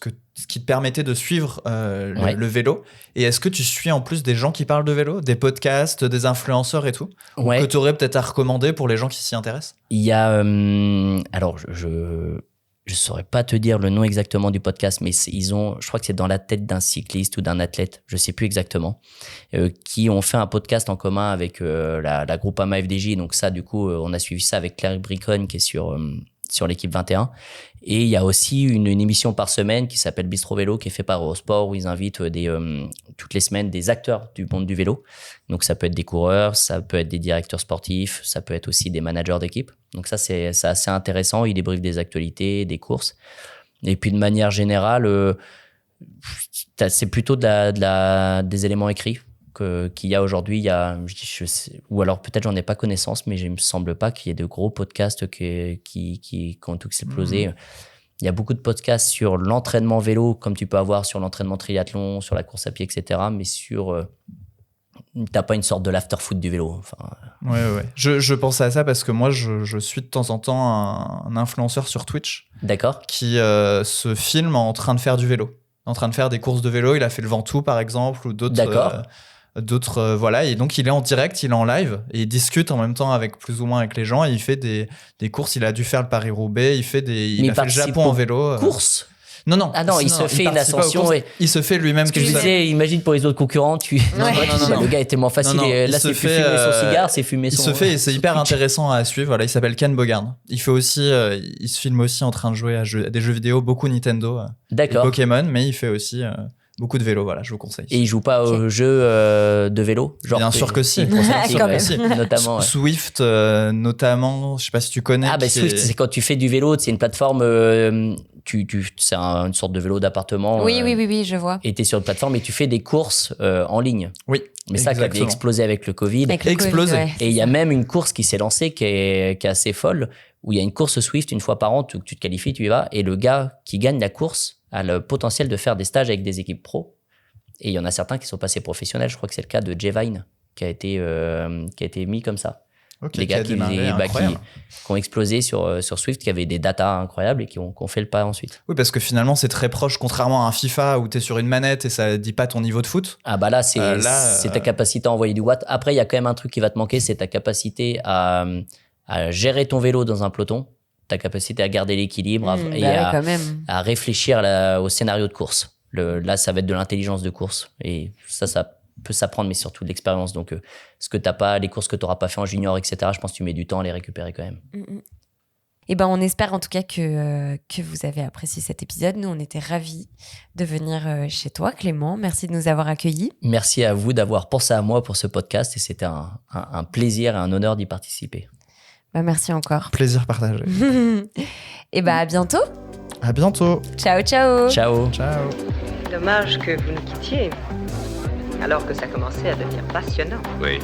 qui te permettait de suivre le vélo. Et est-ce que tu suis en plus des gens qui parlent de vélo, des podcasts, des influenceurs et tout, ouais. Que tu aurais peut-être à recommander pour les gens qui s'y intéressent? Il y a, alors je saurais pas te dire le nom exactement du podcast, mais je crois que c'est dans la tête d'un cycliste ou d'un athlète, je sais plus exactement, qui ont fait un podcast en commun avec la Groupama FDJ. Donc ça, du coup, on a suivi ça avec Claire Bricon qui est sur l'équipe 21. Et il y a aussi une émission par semaine qui s'appelle Bistro Vélo, qui est fait par Eurosport, où ils invitent toutes les semaines des acteurs du monde du vélo. Donc ça peut être des coureurs, ça peut être des directeurs sportifs, ça peut être aussi des managers d'équipe. Donc ça, c'est assez intéressant. Ils débriefent des actualités, des courses. Et puis de manière générale, c'est plutôt des éléments écrits qu'il y a aujourd'hui. Ou alors peut-être j'en ai pas connaissance, mais il me semble pas qu'il y ait de gros podcasts qui ont tous explosé. Il y a beaucoup de podcasts sur l'entraînement vélo, comme tu peux avoir sur l'entraînement triathlon, sur la course à pied, etc. Mais t'as pas une sorte de l'after-foot du vélo. Enfin, Ouais. Je pensais à ça parce que moi, je suis de temps en temps un influenceur sur Twitch. D'accord. Qui se filme en train de faire du vélo, en train de faire des courses de vélo. Il a fait le Ventoux, par exemple, ou d'autres. D'accord. Voilà, et donc il est en direct, il est en live et il discute en même temps avec plus ou moins avec les gens et il fait des courses. Il a dû faire le Paris-Roubaix, il a fait le Japon en vélo. Course. Non. Ah non, il se fait une ascension. Ouais. Il se fait lui-même. Ce que je disais, imagine pour les autres concurrents, Non. Le gars est tellement facile. Non, là, c'est fumer son cigare, c'est fumer son. Il se fait et c'est hyper intéressant à suivre. Voilà, il s'appelle Ken Bogard. Il fait aussi, il se filme aussi en train de jouer à des jeux vidéo, beaucoup Nintendo, d'accord. Et Pokémon, mais il fait aussi beaucoup de vélo. Voilà, je vous conseille. Et il joue pas aux jeux de vélo, genre. Bien sûr que si. Notamment. Swift, notamment. Je sais pas si tu connais. Ah Swift, c'est quand tu fais du vélo, c'est une plateforme. C'est une sorte de vélo d'appartement. Oui, je vois. Et tu es sur une plateforme et tu fais des courses en ligne. Oui. Mais ça qui avait explosé avec le Covid. Explosé. Et il y a même une course qui s'est lancée qui est assez folle, où il y a une course Swift une fois par an, tu te qualifies, tu y vas, et le gars qui gagne la course a le potentiel de faire des stages avec des équipes pro. Et il y en a certains qui sont passés professionnels. Je crois que c'est le cas de Jay Vine qui a été mis comme ça. Okay, les gars qui ont explosé sur Swift, qui avaient des datas incroyables et qui ont fait le pas ensuite. Oui, parce que finalement, c'est très proche, contrairement à un FIFA où tu es sur une manette et ça dit pas ton niveau de foot. Ah bah là, c'est ta capacité à envoyer du watt. Après, il y a quand même un truc qui va te manquer, c'est ta capacité à gérer ton vélo dans un peloton. ta capacité à garder l'équilibre et quand même. à réfléchir au scénario de course. Là, ça va être de l'intelligence de course. Et ça peut s'apprendre, mais surtout de l'expérience. Donc, ce que t'as pas, les courses que tu n'auras pas fait en junior, etc., je pense que tu mets du temps à les récupérer quand même. Et ben, on espère en tout cas que vous avez apprécié cet épisode. Nous, on était ravis de venir chez toi, Clément. Merci de nous avoir accueillis. Merci à vous d'avoir pensé à moi pour ce podcast et c'était un plaisir et un honneur d'y participer. Bah, merci encore. Plaisir partagé. Et bah, à bientôt. À bientôt. Ciao, ciao. Ciao. Ciao. Dommage que vous nous quittiez, alors que ça commençait à devenir passionnant. Oui.